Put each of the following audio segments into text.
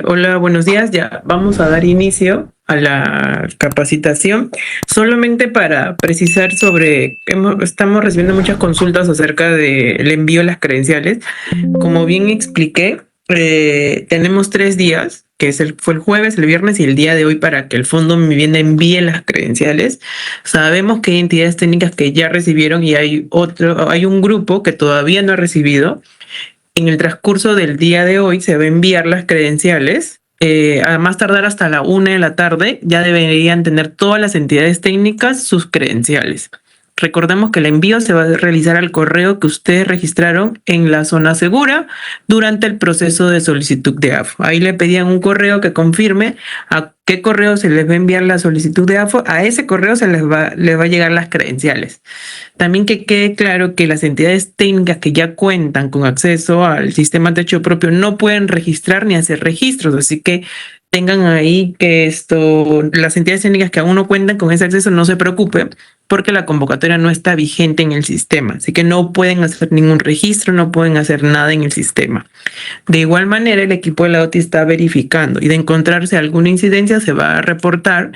Hola, buenos días. Ya vamos a dar inicio a la capacitación. Solamente para precisar estamos recibiendo muchas consultas acerca del envío de las credenciales. Como bien expliqué, tenemos 3 días, fue el jueves, el viernes y el día de hoy para que el Fondo Mi Vivienda envíe las credenciales. Sabemos que hay entidades técnicas que ya recibieron y hay un grupo que todavía no ha recibido. En el transcurso del día de hoy se va a enviar las credenciales. A más tardar hasta la 1 de la tarde ya deberían tener todas las entidades técnicas sus credenciales. Recordemos que el envío se va a realizar al correo que ustedes registraron en la zona segura durante el proceso de solicitud de AFO. Ahí le pedían un correo que confirme a qué correo se les va a enviar la solicitud de AFO. A ese correo les va a llegar las credenciales. También que quede claro que las entidades técnicas que ya cuentan con acceso al sistema techo propio no pueden registrar ni hacer registros, así que tengan ahí que las entidades técnicas que aún no cuentan con ese acceso no se preocupen porque la convocatoria no está vigente en el sistema, así que no pueden hacer ningún registro, no pueden hacer nada en el sistema. De igual manera, el equipo de la OTI está verificando y de encontrarse alguna incidencia se va a reportar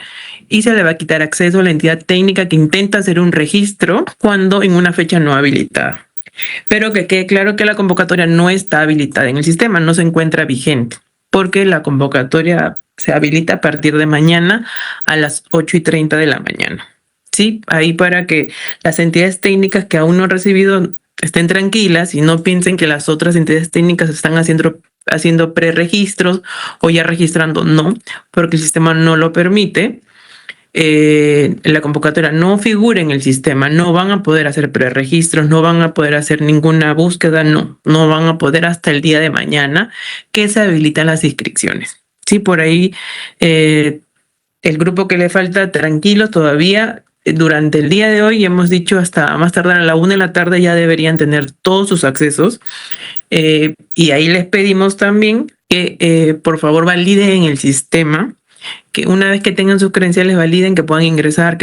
y se le va a quitar acceso a la entidad técnica que intenta hacer un registro cuando en una fecha no habilitada. Pero que quede claro que la convocatoria no está habilitada en el sistema, no se encuentra vigente, porque la convocatoria se habilita a partir de mañana a las 8:30 de la mañana. Sí, ahí para que las entidades técnicas que aún no han recibido estén tranquilas y no piensen que las otras entidades técnicas están haciendo preregistros o ya registrando, no, porque el sistema no lo permite. La convocatoria no figura en el sistema, no van a poder hacer preregistros, no van a poder hacer ninguna búsqueda, no van a poder hasta el día de mañana que se habilitan las inscripciones. Sí, por ahí el grupo que le falta, tranquilo todavía. Durante el día de hoy hemos dicho hasta más tardar a la 1 de la tarde ya deberían tener todos sus accesos. Y ahí les pedimos también que por favor validen en el sistema, que una vez que tengan sus credenciales validen, que puedan ingresar,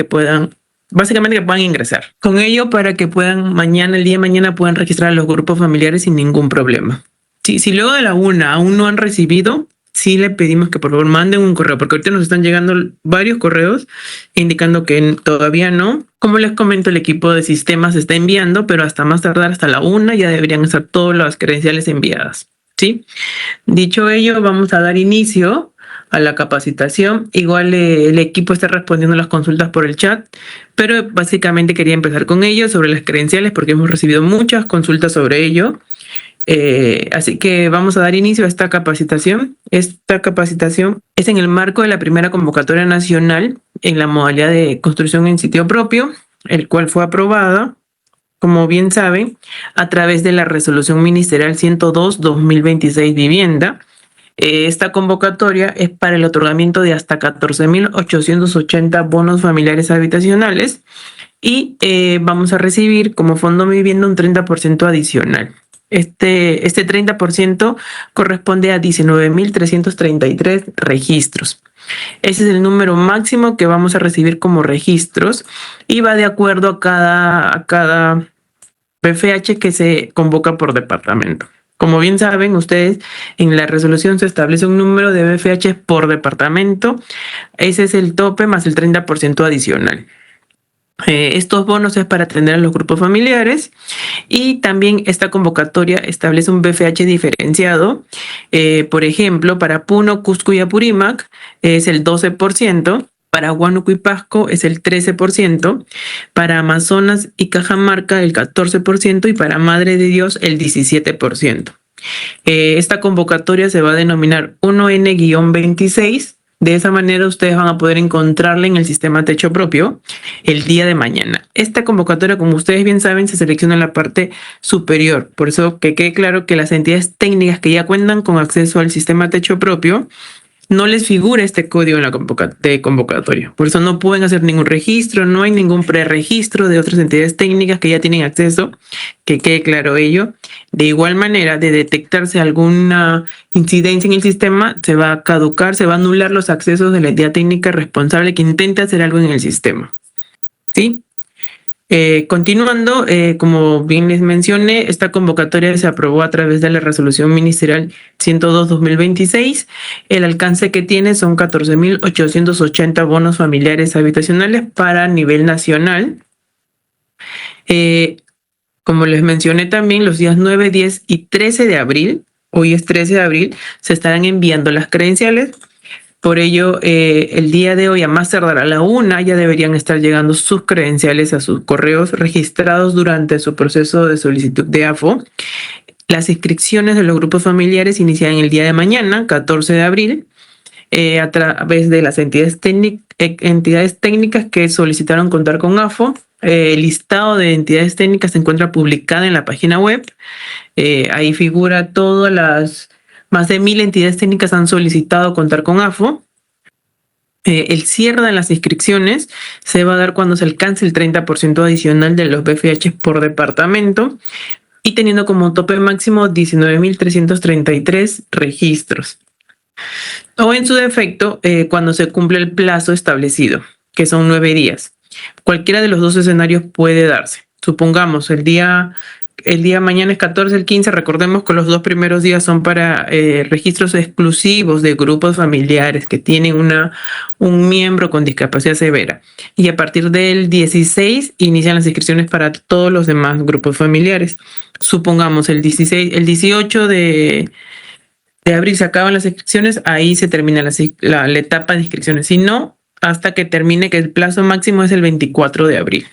básicamente que puedan ingresar. Con ello para que puedan el día de mañana puedan registrar a los grupos familiares sin ningún problema. Si luego de la 1 aún no han recibido, sí le pedimos que por favor manden un correo, porque ahorita nos están llegando varios correos indicando que todavía no. Como les comento, el equipo de sistemas está enviando, pero hasta más tardar hasta la 1 ya deberían estar todas las credenciales enviadas. ¿Sí? Dicho ello, vamos a dar inicio a la capacitación. Igual el equipo está respondiendo las consultas por el chat, pero básicamente quería empezar con ello sobre las credenciales porque hemos recibido muchas consultas sobre ello. Así que vamos a dar inicio a esta capacitación. Esta capacitación es en el marco de la primera convocatoria nacional en la modalidad de construcción en sitio propio, el cual fue aprobada, como bien saben, a través de la Resolución Ministerial 102-2026 Vivienda. Esta convocatoria es para el otorgamiento de hasta 14.880 bonos familiares habitacionales y vamos a recibir como Fondo Mi Vivienda un 30% adicional. Este 30% corresponde a 19.333 registros. Ese es el número máximo que vamos a recibir como registros y va de acuerdo a cada BFH que se convoca por departamento. Como bien saben ustedes, en la resolución se establece un número de BFH por departamento. Ese es el tope más el 30% adicional. Estos bonos es para atender a los grupos familiares y también esta convocatoria establece un BFH diferenciado. Por ejemplo, para Puno, Cusco y Apurímac es el 12%, para Huánuco y Pasco es el 13%, para Amazonas y Cajamarca el 14% y para Madre de Dios el 17%. Esta convocatoria se va a denominar 1N-26. De esa manera ustedes van a poder encontrarla en el sistema techo propio el día de mañana. Esta convocatoria, como ustedes bien saben, se selecciona en la parte superior. Por eso que quede claro que las entidades técnicas que ya cuentan con acceso al sistema techo propio no les figura este código en la convocatoria. Por eso no pueden hacer ningún registro, no hay ningún preregistro de otras entidades técnicas que ya tienen acceso, que quede claro ello. De igual manera, de detectarse alguna incidencia en el sistema, se va a caducar, se va a anular los accesos de la entidad técnica responsable que intente hacer algo en el sistema. ¿Sí? Continuando, como bien les mencioné, esta convocatoria se aprobó a través de la resolución ministerial 102/2026. El alcance que tiene son 14.880 bonos familiares habitacionales para nivel nacional. Como les mencioné también, los días 9, 10 y 13 de abril, hoy es 13 de abril, se estarán enviando las credenciales. Por ello, el día de hoy, a más tardar a la 1, ya deberían estar llegando sus credenciales a sus correos registrados durante su proceso de solicitud de AFO. Las inscripciones de los grupos familiares inician el día de mañana, 14 de abril, a través de las entidades técnicas que solicitaron contar con AFO. El listado de entidades técnicas se encuentra publicado en la página web. Ahí figura todas las más de 1.000 entidades técnicas han solicitado contar con AFO. El cierre de las inscripciones se va a dar cuando se alcance el 30% adicional de los BFH por departamento y teniendo como tope máximo 19.333 registros. O en su defecto, cuando se cumple el plazo establecido, que son 9 días. Cualquiera de los dos escenarios puede darse. Supongamos el día mañana es 14, el 15, recordemos que los 2 primeros días son para registros exclusivos de grupos familiares que tienen un miembro con discapacidad severa. Y a partir del 16 inician las inscripciones para todos los demás grupos familiares. Supongamos el 18 de abril se acaban las inscripciones, ahí se termina la etapa de inscripciones. Si no, hasta que termine, que el plazo máximo es el 24 de abril.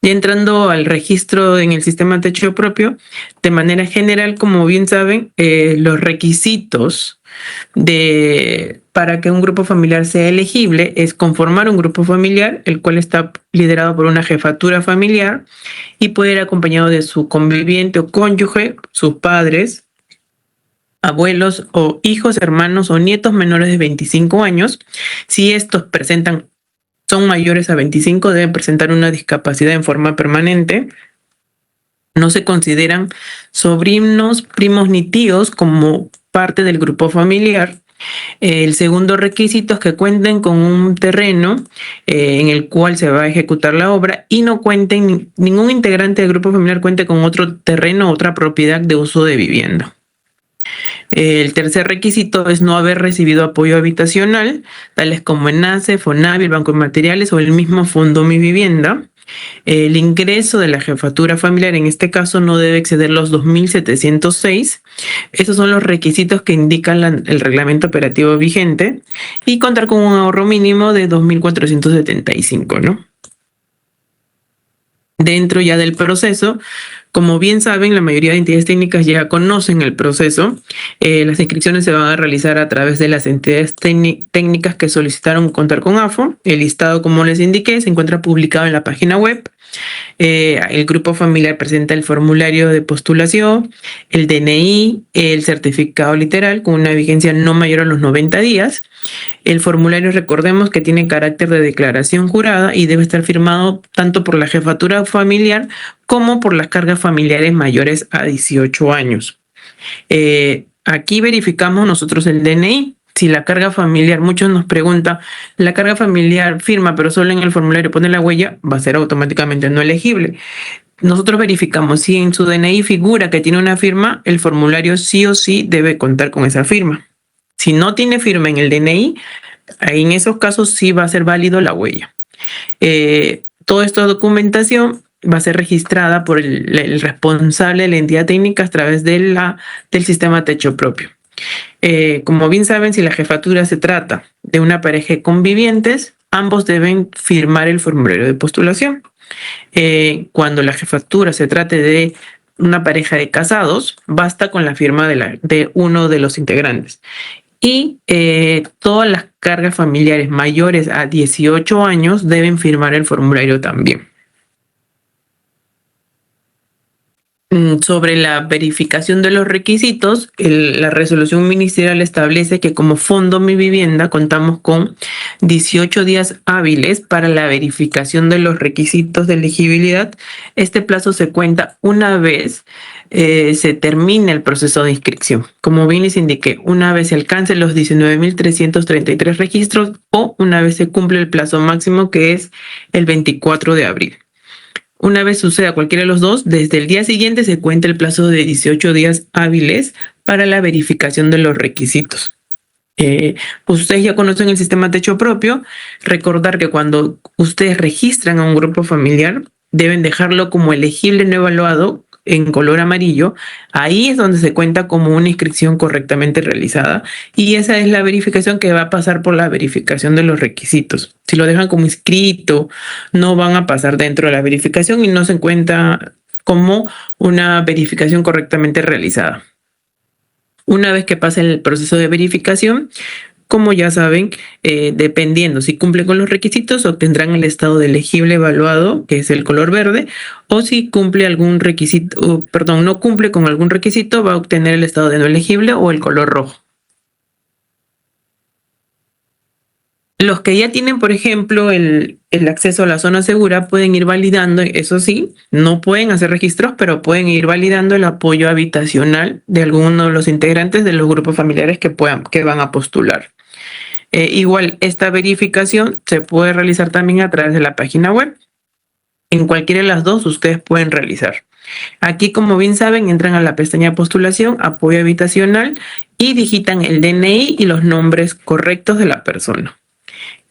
Y entrando al registro en el sistema techo propio, de manera general, como bien saben, los requisitos para que un grupo familiar sea elegible es conformar un grupo familiar, el cual está liderado por una jefatura familiar y puede ir acompañado de su conviviente o cónyuge, sus padres, abuelos o hijos, hermanos o nietos menores de 25 años. Si estos son mayores a 25, deben presentar una discapacidad en forma permanente. No se consideran sobrinos, primos ni tíos como parte del grupo familiar. El segundo requisito es que cuenten con un terreno en el cual se va a ejecutar la obra y ningún integrante del grupo familiar cuente con otro terreno o otra propiedad de uso de vivienda. El tercer requisito es no haber recibido apoyo habitacional, tales como ENACE, FONAVI, el Banco de Materiales o el mismo Fondo Mi Vivienda. El ingreso de la jefatura familiar en este caso no debe exceder los 2.706. Esos son los requisitos que indican el reglamento operativo vigente y contar con un ahorro mínimo de 2.475, ¿no? Dentro ya del proceso, como bien saben, la mayoría de entidades técnicas ya conocen el proceso. Las inscripciones se van a realizar a través de las entidades técnicas que solicitaron contar con AFO. El listado, como les indiqué, se encuentra publicado en la página web. El grupo familiar presenta el formulario de postulación, el DNI, el certificado literal con una vigencia no mayor a los 90 días. El formulario, recordemos que tiene carácter de declaración jurada y debe estar firmado tanto por la jefatura familiar como por las cargas familiares mayores a 18 años. Aquí verificamos nosotros el DNI. Si la carga familiar, muchos nos preguntan, la carga familiar firma, pero solo en el formulario pone la huella, va a ser automáticamente no elegible. Nosotros verificamos si en su DNI figura que tiene una firma, el formulario sí o sí debe contar con esa firma. Si no tiene firma en el DNI, ahí en esos casos sí va a ser válido la huella. Toda esta documentación va a ser registrada por el responsable de la entidad técnica a través del sistema techo propio. Como bien saben, si la jefatura se trata de una pareja de convivientes, ambos deben firmar el formulario de postulación. Cuando la jefatura se trate de una pareja de casados, basta con la firma de uno de los integrantes. Y todas las cargas familiares mayores a 18 años deben firmar el formulario también. Sobre la verificación de los requisitos, la resolución ministerial establece que como Fondo Mi Vivienda contamos con 18 días hábiles para la verificación de los requisitos de elegibilidad. Este plazo se cuenta una vez se termine el proceso de inscripción. Como bien les indiqué, una vez se alcancen los 19.333 registros o una vez se cumple el plazo máximo, que es el 24 de abril. Una vez suceda cualquiera de los dos, desde el día siguiente se cuenta el plazo de 18 días hábiles para la verificación de los requisitos. Ustedes ya conocen el sistema techo propio. Recordar que cuando ustedes registran a un grupo familiar, deben dejarlo como elegible no evaluado en color amarillo. Ahí es donde se cuenta como una inscripción correctamente realizada, y esa es la verificación que va a pasar por la verificación de los requisitos. Si lo dejan como inscrito, no van a pasar dentro de la verificación y no se cuenta como una verificación correctamente realizada. Una vez que pase el proceso de verificación, como ya saben, dependiendo si cumple con los requisitos, obtendrán el estado de elegible evaluado, que es el color verde, o si cumple algún requisito, no cumple con algún requisito, va a obtener el estado de no elegible o el color rojo. Los que ya tienen, por ejemplo, el acceso a la zona segura pueden ir validando, eso sí, no pueden hacer registros, pero pueden ir validando el apoyo habitacional de alguno de los integrantes de los grupos familiares que van a postular. Igual, esta verificación se puede realizar también a través de la página web. En cualquiera de las dos ustedes pueden realizar. Aquí, como bien saben, entran a la pestaña postulación, apoyo habitacional, y digitan el DNI y los nombres correctos de la persona.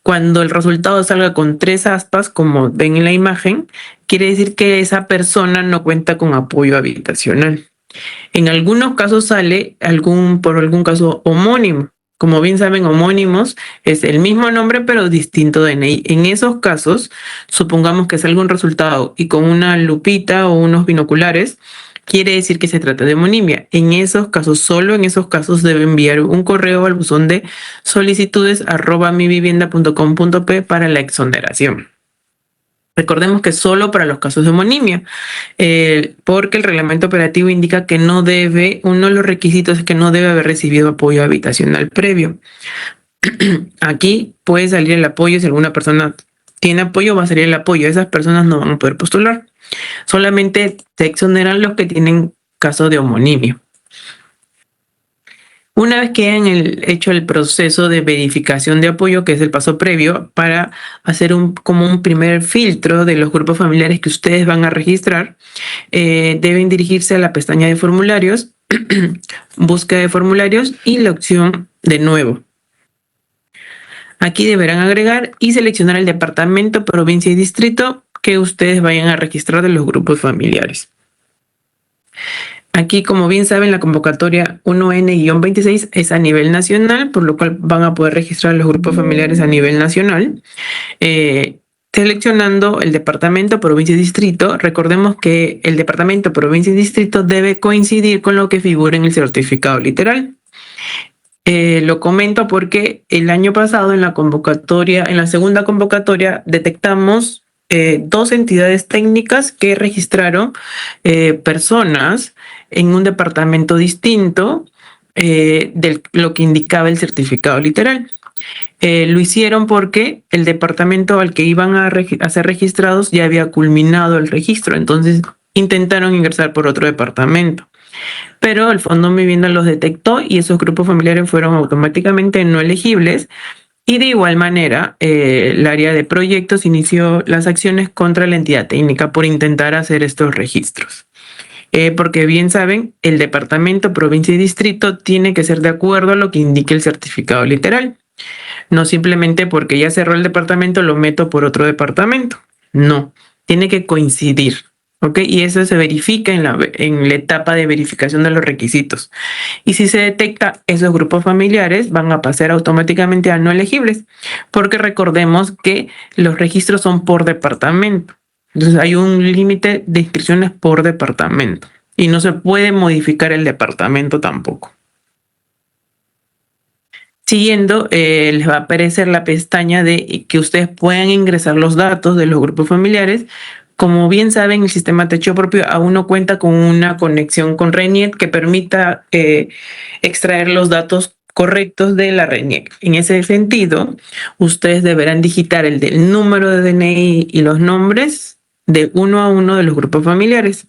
Cuando el resultado salga con 3 aspas, como ven en la imagen, quiere decir que esa persona no cuenta con apoyo habitacional. En algunos casos sale por algún caso homónimo. Como bien saben, homónimos es el mismo nombre pero distinto DNI. En esos casos, supongamos que salga un resultado y con una lupita o unos binoculares, quiere decir que se trata de homonimia. En esos casos, solo en esos casos, debe enviar un correo al buzón de solicitudes @mivivienda.com.p para la exoneración. Recordemos que solo para los casos de homonimia, porque el reglamento operativo indica que uno de los requisitos es que no debe haber recibido apoyo habitacional previo. Aquí puede salir el apoyo. Si alguna persona tiene apoyo, va a salir el apoyo. Esas personas no van a poder postular. Solamente se exoneran los que tienen caso de homonimia. Una vez que hayan hecho el proceso de verificación de apoyo, que es el paso previo para hacer como un primer filtro de los grupos familiares que ustedes van a registrar, deben dirigirse a la pestaña de formularios, búsqueda de formularios y la opción de nuevo. Aquí deberán agregar y seleccionar el departamento, provincia y distrito que ustedes vayan a registrar de los grupos familiares. Aquí, como bien saben, la convocatoria 1N-26 es a nivel nacional, por lo cual van a poder registrar los grupos familiares a nivel nacional. Seleccionando el departamento, provincia y distrito. Recordemos que el departamento, provincia y distrito debe coincidir con lo que figura en el certificado literal. Lo comento porque el año pasado en la segunda convocatoria, detectamos 2 entidades técnicas que registraron personas en un departamento distinto de lo que indicaba el certificado literal. Lo hicieron porque el departamento al que iban a ser registrados ya había culminado el registro, entonces intentaron ingresar por otro departamento. Pero el Fondo Mi Vivienda los detectó y esos grupos familiares fueron automáticamente no elegibles. Y de igual manera, el área de proyectos inició las acciones contra la entidad técnica por intentar hacer estos registros. Porque bien saben, el departamento, provincia y distrito tiene que ser de acuerdo a lo que indique el certificado literal. No simplemente porque ya cerró el departamento lo meto por otro departamento. No, tiene que coincidir. ¿Ok? Y eso se verifica en la etapa de verificación de los requisitos. Y si se detecta, esos grupos familiares van a pasar automáticamente a no elegibles, porque recordemos que los registros son por departamento. Entonces hay un límite de inscripciones por departamento y no se puede modificar el departamento tampoco. Siguiendo, les va a aparecer la pestaña de que ustedes puedan ingresar los datos de los grupos familiares Como bien saben, el sistema techo propio aún no cuenta con una conexión con RENIEC que permita extraer los datos correctos de la RENIEC. En ese sentido, ustedes deberán digitar el del número de DNI y los nombres de uno a uno de los grupos familiares.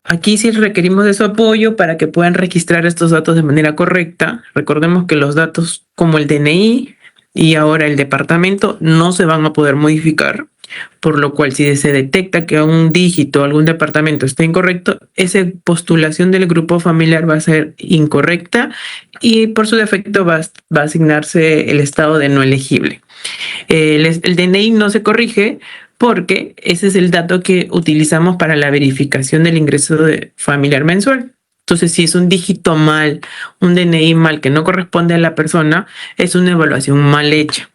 Aquí sí requerimos de su apoyo para que puedan registrar estos datos de manera correcta. Recordemos que los datos como el DNI y ahora el departamento no se van a poder modificar, por lo cual si se detecta que un dígito o algún departamento está incorrecto, esa postulación del grupo familiar va a ser incorrecta y por su defecto va a asignarse el estado de no elegible. El DNI no se corrige porque ese es el dato que utilizamos para la verificación del ingreso familiar mensual. Entonces, si es un dígito mal, un DNI mal que no corresponde a la persona, es una evaluación mal hecha,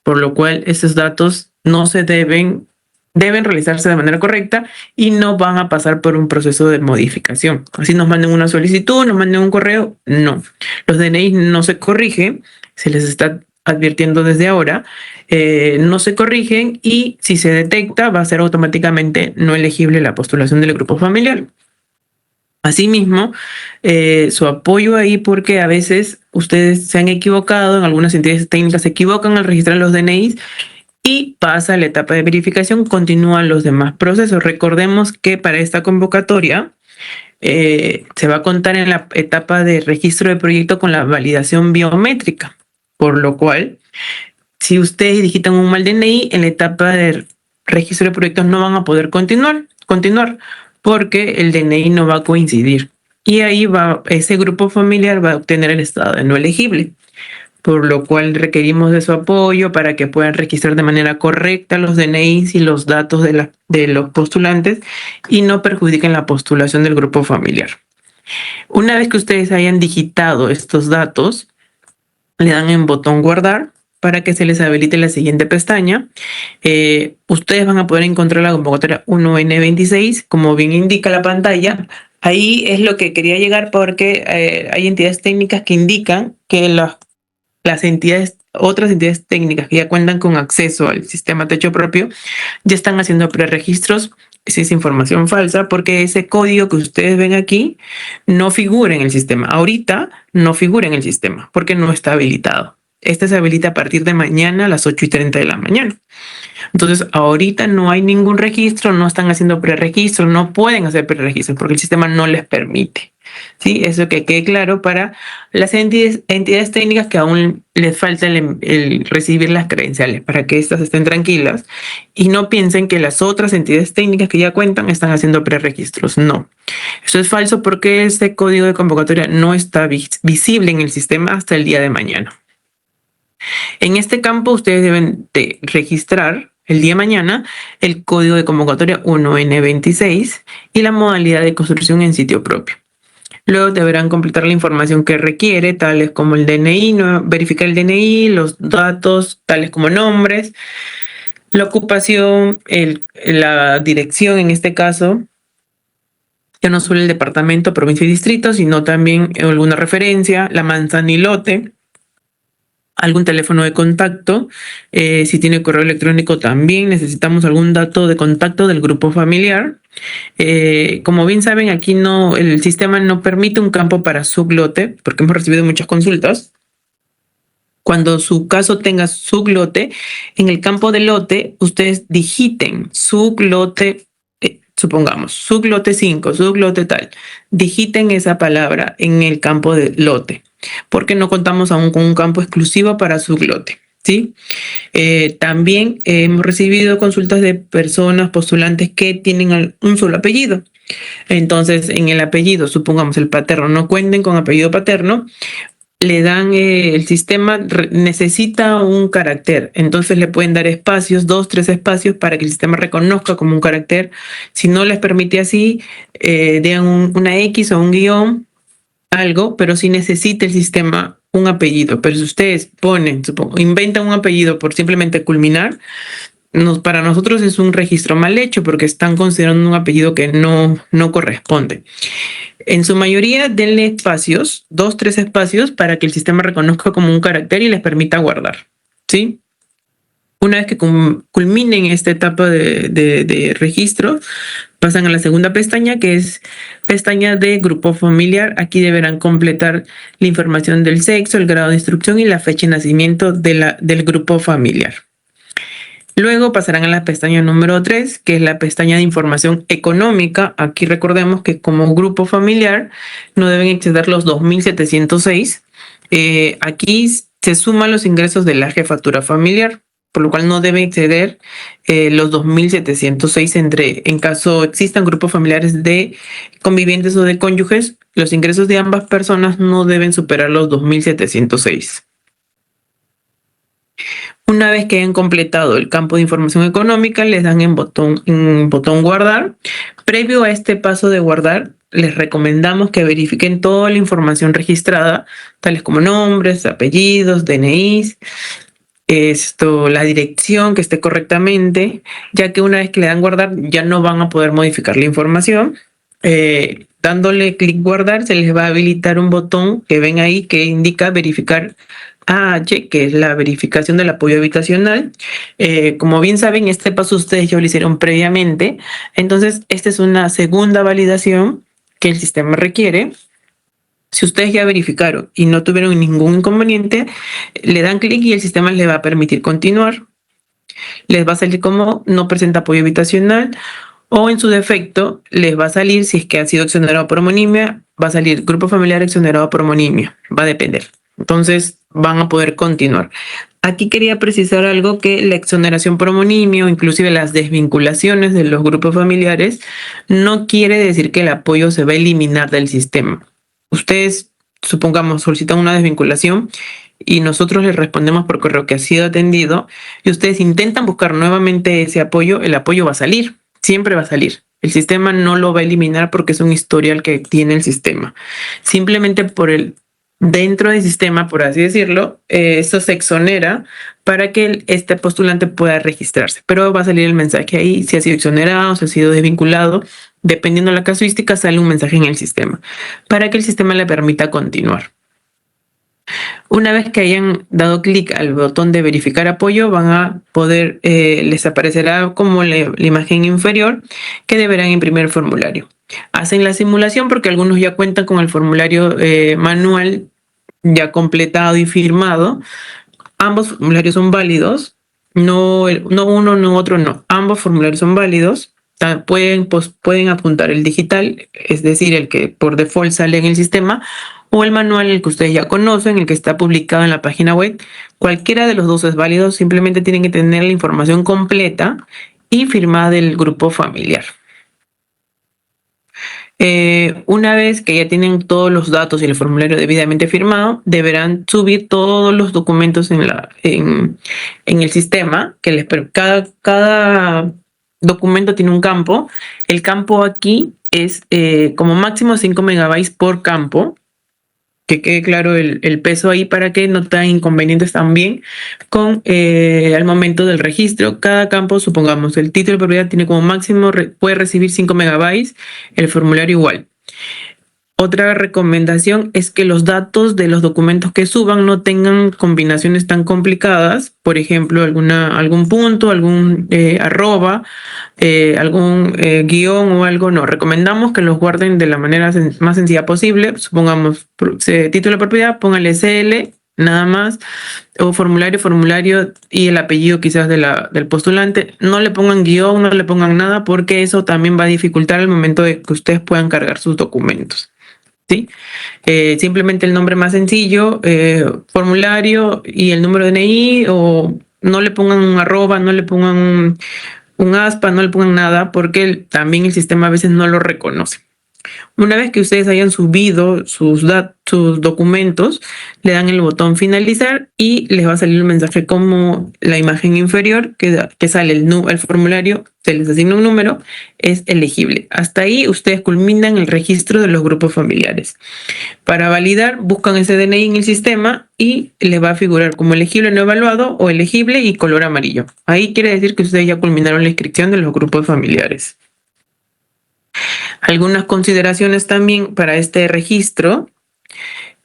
por lo cual esos datos no se deben realizarse de manera correcta y no van a pasar por un proceso de modificación. Así nos manden una solicitud, nos manden un correo, no. Los DNI no se corrigen, se les está advirtiendo desde ahora, no se corrigen y si se detecta va a ser automáticamente no elegible la postulación del grupo familiar. Asimismo, su apoyo ahí porque a veces ustedes se han equivocado, en algunas entidades técnicas se equivocan al registrar los DNIs y pasa la etapa de verificación, continúan los demás procesos. Recordemos que para esta convocatoria se va a contar en la etapa de registro de proyecto con la validación biométrica, por lo cual, si ustedes digitan un mal DNI, en la etapa de registro de proyectos no van a poder continuar porque el DNI no va a coincidir. Y ahí ese grupo familiar va a obtener el estado de no elegible, por lo cual requerimos de su apoyo para que puedan registrar de manera correcta los DNIs y los datos de los postulantes y no perjudiquen la postulación del grupo familiar. Una vez que ustedes hayan digitado estos datos, le dan en botón guardar para que se les habilite la siguiente pestaña. Ustedes van a poder encontrar la convocatoria 1N26, como bien indica la pantalla. Ahí es lo que quería llegar porque hay entidades técnicas que indican que otras entidades técnicas que ya cuentan con acceso al sistema techo propio ya están haciendo preregistros. Esa es información falsa porque ese código que ustedes ven aquí no figura en el sistema. Ahorita no figura en el sistema porque no está habilitado. Este se habilita a partir de mañana a las 8:30 de la mañana. Entonces, ahorita no hay ningún registro, no están haciendo preregistro, no pueden hacer preregistro porque el sistema no les permite. ¿Sí? Eso que quede claro para las entidades técnicas que aún les falta el recibir las credenciales, para que éstas estén tranquilas y no piensen que las otras entidades técnicas que ya cuentan están haciendo preregistros. No. Eso es falso porque este código de convocatoria no está visible en el sistema hasta el día de mañana. En este campo ustedes deben de registrar el día de mañana el código de convocatoria 1N26 y la modalidad de construcción en sitio propio. Luego deberán completar la información que requiere, tales como el DNI, verificar el DNI, los datos, tales como nombres, la ocupación, la dirección en este caso, ya no solo el departamento, provincia y distrito, sino también alguna referencia, la manzana y lote, algún teléfono de contacto, si tiene correo electrónico también necesitamos algún dato de contacto del grupo familiar. Como bien saben, aquí el sistema no permite un campo para sublote, porque hemos recibido muchas consultas. Cuando su caso tenga sublote, en el campo de lote, ustedes digiten sublote, supongamos, sublote 5, sublote tal. Digiten esa palabra en el campo de lote, porque no contamos aún con un campo exclusivo para sublote. ¿Sí? También hemos recibido consultas de personas postulantes que tienen un solo apellido. Entonces, en el apellido, supongamos el paterno, no cuenten con apellido paterno, le dan, el sistema necesita un carácter, entonces le pueden dar espacios, 2, 3 espacios para que el sistema reconozca como un carácter. Si no les permite así, den una X o un guión, algo, pero si necesita el sistema un apellido. Pero si ustedes inventan un apellido por simplemente culminar, para nosotros es un registro mal hecho porque están considerando un apellido que no corresponde. En su mayoría, denle espacios, 2, 3 espacios para que el sistema reconozca como un carácter y les permita guardar. ¿Sí? Una vez que culminen esta etapa de registro, pasan a la segunda pestaña, que es pestaña de grupo familiar. Aquí deberán completar la información del sexo, el grado de instrucción y la fecha de nacimiento del grupo familiar. Luego pasarán a la pestaña número 3, que es la pestaña de información económica. Aquí recordemos que como grupo familiar no deben exceder los 2.706. Aquí se suman los ingresos de la jefatura familiar, por lo cual no deben exceder los 2.706 en caso existan grupos familiares de convivientes o de cónyuges. Los ingresos de ambas personas no deben superar los 2.706. Una vez que hayan completado el campo de información económica, les dan en botón guardar. Previo a este paso de guardar, les recomendamos que verifiquen toda la información registrada, tales como nombres, apellidos, DNIs, la dirección que esté correctamente, ya que una vez que le dan guardar ya no van a poder modificar la información. Dándole clic guardar, se les va a habilitar un botón que ven ahí que indica verificar AH, que es la verificación del apoyo habitacional. Como bien saben, este paso ustedes ya lo hicieron previamente. Entonces, esta es una segunda validación que el sistema requiere. Si ustedes ya verificaron y no tuvieron ningún inconveniente, le dan clic y el sistema les va a permitir continuar. Les va a salir como no presenta apoyo habitacional, o en su defecto les va a salir, si es que ha sido exonerado por homonimia, va a salir grupo familiar exonerado por homonimia. Va a depender. Entonces van a poder continuar. Aquí quería precisar algo, que la exoneración por homonimia o inclusive las desvinculaciones de los grupos familiares no quiere decir que el apoyo se va a eliminar del sistema. Ustedes, supongamos, solicitan una desvinculación y nosotros les respondemos por correo que ha sido atendido y ustedes intentan buscar nuevamente ese apoyo, el apoyo va a salir, siempre va a salir. El sistema no lo va a eliminar porque es un historial que tiene el sistema. Simplemente dentro del sistema, por así decirlo, eso se exonera para que este postulante pueda registrarse. Pero va a salir el mensaje ahí, si ha sido exonerado, si ha sido desvinculado. Dependiendo de la casuística, sale un mensaje en el sistema para que el sistema le permita continuar. Una vez que hayan dado clic al botón de verificar apoyo, van a poder, les aparecerá como la imagen inferior que deberán imprimir el formulario. Hacen la simulación porque algunos ya cuentan con el formulario manual ya completado y firmado. Ambos formularios son válidos, no uno, no otro, no. Ambos formularios son válidos. Pueden apuntar el digital, es decir, el que por default sale en el sistema, o el manual, el que ustedes ya conocen, el que está publicado en la página web. Cualquiera de los dos es válido, simplemente tienen que tener la información completa y firmada del grupo familiar. Una vez que ya tienen todos los datos y el formulario debidamente firmado, deberán subir todos los documentos en el sistema. Cada documento tiene un campo. El campo aquí es como máximo 5 megabytes por campo. Que quede claro el peso ahí para que no tengan inconvenientes también con al momento del registro. Cada campo, supongamos, el título de propiedad tiene como máximo, puede recibir 5 megabytes, el formulario igual. Otra recomendación es que los datos de los documentos que suban no tengan combinaciones tan complicadas, por ejemplo, algún punto, algún arroba, algún guión o algo. No, recomendamos que los guarden de la manera más sencilla posible. Supongamos, título de propiedad, póngale CL, nada más, o formulario y el apellido quizás del postulante. No le pongan guión, no le pongan nada, porque eso también va a dificultar el momento de que ustedes puedan cargar sus documentos. ¿Sí? Simplemente el nombre más sencillo, formulario y el número de DNI, o no le pongan un arroba, no le pongan un aspa, no le pongan nada, porque también el sistema a veces no lo reconoce. Una vez que ustedes hayan subido sus documentos, le dan el botón finalizar y les va a salir un mensaje como la imagen inferior que sale el formulario, se les asigna un número, es elegible. Hasta ahí ustedes culminan el registro de los grupos familiares. Para validar, buscan ese DNI en el sistema y le va a figurar como elegible no evaluado o elegible y color amarillo. Ahí quiere decir que ustedes ya culminaron la inscripción de los grupos familiares. Algunas consideraciones también para este registro.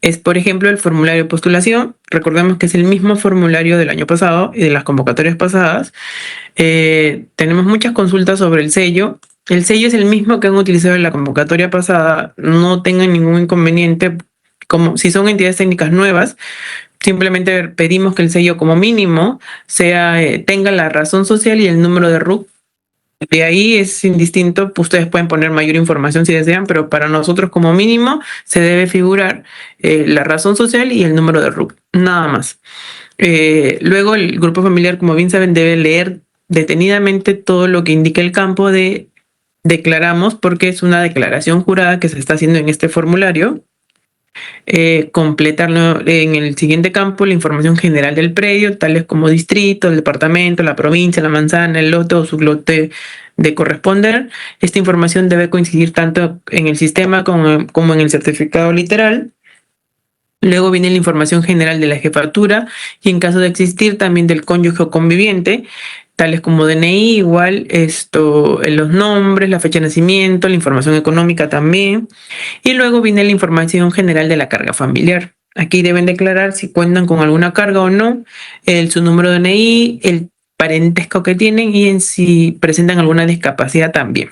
Es, por ejemplo, el formulario de postulación. Recordemos que es el mismo formulario del año pasado y de las convocatorias pasadas. Tenemos muchas consultas sobre el sello. El sello es el mismo que han utilizado en la convocatoria pasada. No tengan ningún inconveniente. Como si son entidades técnicas nuevas, simplemente pedimos que el sello como mínimo tenga la razón social y el número de RUC. De ahí es indistinto, ustedes pueden poner mayor información si desean, pero para nosotros como mínimo se debe figurar la razón social y el número de RUC, nada más. Luego el grupo familiar, como bien saben, debe leer detenidamente todo lo que indica el campo de declaramos, porque es una declaración jurada que se está haciendo en este formulario. Completarlo en el siguiente campo, la información general del predio, tales como distrito, el departamento, la provincia, la manzana, el lote o sublote de corresponder. Esta información debe coincidir tanto en el sistema como en el certificado literal. Luego viene la información general de la jefatura y en caso de existir también del cónyuge o conviviente, tales como DNI, igual los nombres, la fecha de nacimiento, la información económica también. Y luego viene la información general de la carga familiar. Aquí deben declarar si cuentan con alguna carga o no, su número de DNI, el parentesco que tienen y en si presentan alguna discapacidad también.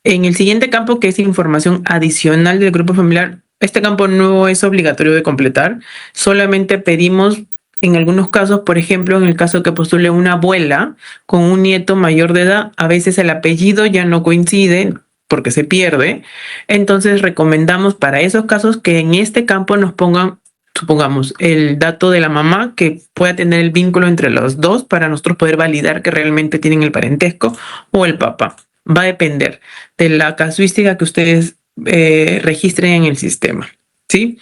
En el siguiente campo, que es información adicional del grupo familiar, este campo no es obligatorio de completar, solamente pedimos en algunos casos, por ejemplo, en el caso que postule una abuela con un nieto mayor de edad, a veces el apellido ya no coincide porque se pierde, entonces recomendamos para esos casos que en este campo nos pongan, supongamos, el dato de la mamá que pueda tener el vínculo entre los dos para nosotros poder validar que realmente tienen el parentesco o el papá. Va a depender de la casuística que ustedes registren en el sistema, ¿sí?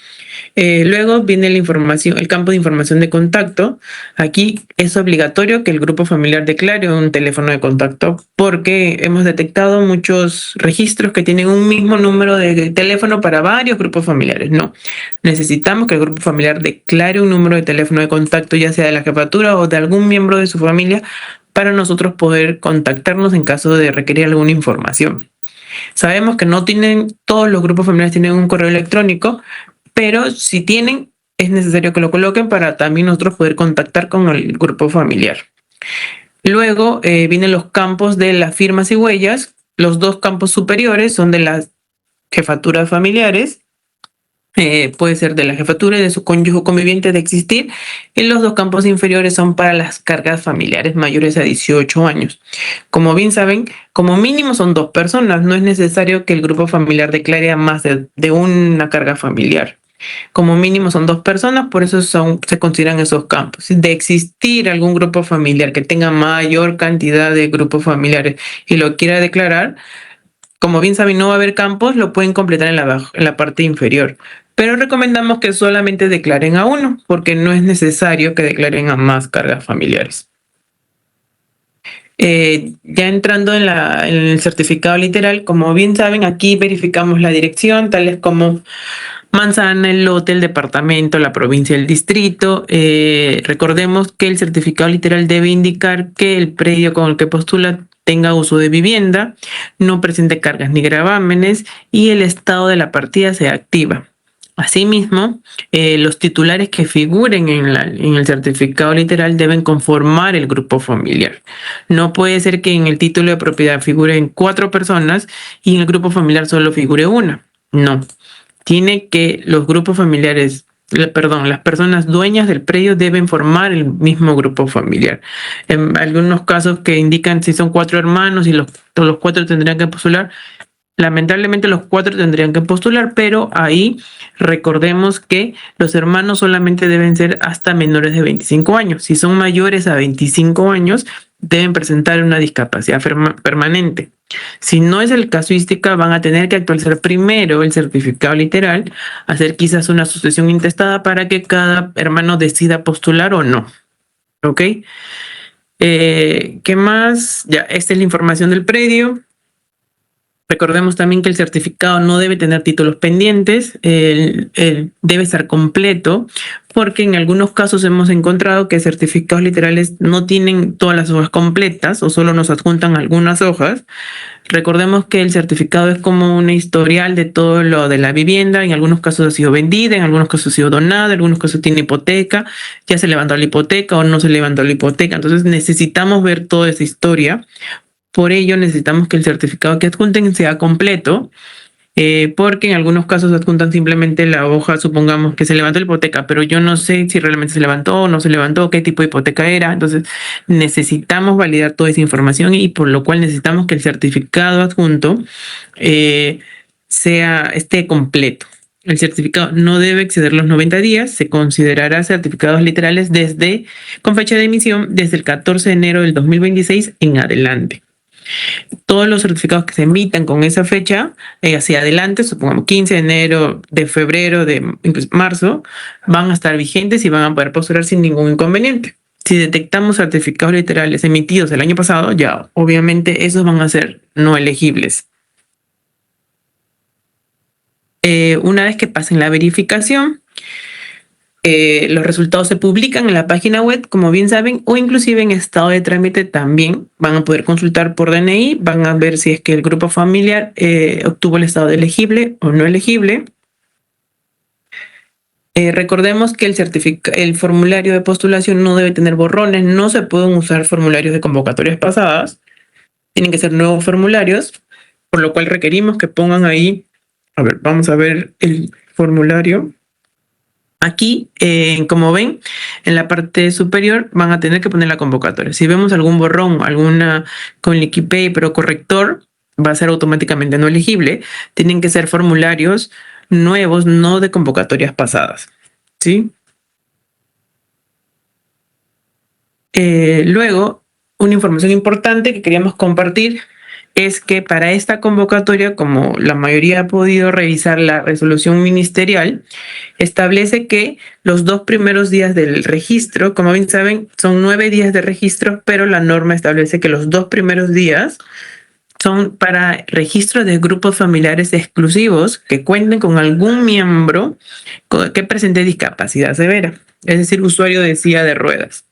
Luego viene la información, el campo de información de contacto. Aquí es obligatorio que el grupo familiar declare un teléfono de contacto porque hemos detectado muchos registros que tienen un mismo número de teléfono para varios grupos familiares. No, necesitamos que el grupo familiar declare un número de teléfono de contacto, ya sea de la jefatura o de algún miembro de su familia, para nosotros poder contactarnos en caso de requerir alguna información. Sabemos que no tienen, todos los grupos familiares tienen un correo electrónico, pero si tienen, es necesario que lo coloquen para también nosotros poder contactar con el grupo familiar. Luego vienen los campos de las firmas y huellas. Los dos campos superiores son de las jefaturas familiares. Puede ser de la jefatura y de su cónyuge conviviente de existir, y los dos campos inferiores son para las cargas familiares mayores a 18 años. Como bien saben, como mínimo son 2 personas, no es necesario que el grupo familiar declare a más de una carga familiar. Como mínimo son 2 personas, por eso se consideran esos campos. De existir algún grupo familiar que tenga mayor cantidad de grupos familiares y lo quiera declarar, como bien saben, no va a haber campos, lo pueden completar en la parte inferior. Pero recomendamos que solamente declaren a uno, porque no es necesario que declaren a más cargas familiares. Ya entrando en el certificado literal, como bien saben, aquí verificamos la dirección, tales como manzana, el lote, el departamento, la provincia, el distrito. Recordemos que el certificado literal debe indicar que el predio con el que postula tenga uso de vivienda, no presente cargas ni gravámenes y el estado de la partida sea activa. Asimismo, los titulares que figuren en el certificado literal deben conformar el grupo familiar. No puede ser que en el título de propiedad figuren 4 personas y en el grupo familiar solo figure una. No. Tiene que los grupos familiares, las personas dueñas del predio deben formar el mismo grupo familiar. En algunos casos que indican si son 4 hermanos y los 4 tendrían que postular, lamentablemente los 4 tendrían que postular, pero ahí recordemos que los hermanos solamente deben ser hasta menores de 25 años. Si son mayores a 25 años, deben presentar una discapacidad permanente. Si no es el casuística, van a tener que actualizar primero el certificado literal, hacer quizás una sucesión intestada para que cada hermano decida postular o no. ¿Ok? ¿Qué más? Ya, esta es la información del predio. Recordemos también que el certificado no debe tener títulos pendientes, debe estar completo, porque en algunos casos hemos encontrado que certificados literales no tienen todas las hojas completas o solo nos adjuntan algunas hojas. Recordemos que el certificado es como un historial de todo lo de la vivienda. En algunos casos ha sido vendida, en algunos casos ha sido donada, en algunos casos tiene hipoteca, ya se levantó la hipoteca o no se levantó la hipoteca. Entonces necesitamos ver toda esa historia. Por ello necesitamos que el certificado que adjunten sea completo, porque en algunos casos adjuntan simplemente la hoja, supongamos que se levantó la hipoteca, pero yo no sé si realmente se levantó o no se levantó, qué tipo de hipoteca era. Entonces necesitamos validar toda esa información y por lo cual necesitamos que el certificado adjunto esté completo. El certificado no debe exceder los 90 días, se considerará certificados literales con fecha de emisión desde el 14 de enero del 2026 en adelante. Todos los certificados que se emitan con esa fecha hacia adelante, supongamos 15 de enero, de febrero, de marzo, van a estar vigentes y van a poder postular sin ningún inconveniente. Si detectamos certificados literales emitidos el año pasado, ya obviamente esos van a ser no elegibles. Una vez que pasen la verificación, los resultados se publican en la página web, como bien saben, o inclusive en estado de trámite también van a poder consultar por DNI, van a ver si es que el grupo familiar obtuvo el estado de elegible o no elegible. Recordemos que el formulario de postulación no debe tener borrones, no se pueden usar formularios de convocatorias pasadas, tienen que ser nuevos formularios, por lo cual requerimos que pongan ahí, a ver, vamos a ver el formulario. Aquí, como ven, en la parte superior van a tener que poner la convocatoria. Si vemos algún borrón, alguna con liquid paper o corrector, va a ser automáticamente no elegible. Tienen que ser formularios nuevos, no de convocatorias pasadas, ¿sí? Luego, una información importante que queríamos compartir es que para esta convocatoria, como la mayoría ha podido revisar la resolución ministerial, establece que los 2 primeros días del registro, como bien saben, son 9 días de registro, pero la norma establece que los 2 primeros días son para registro de grupos familiares exclusivos que cuenten con algún miembro que presente discapacidad severa, es decir, usuario de silla de ruedas.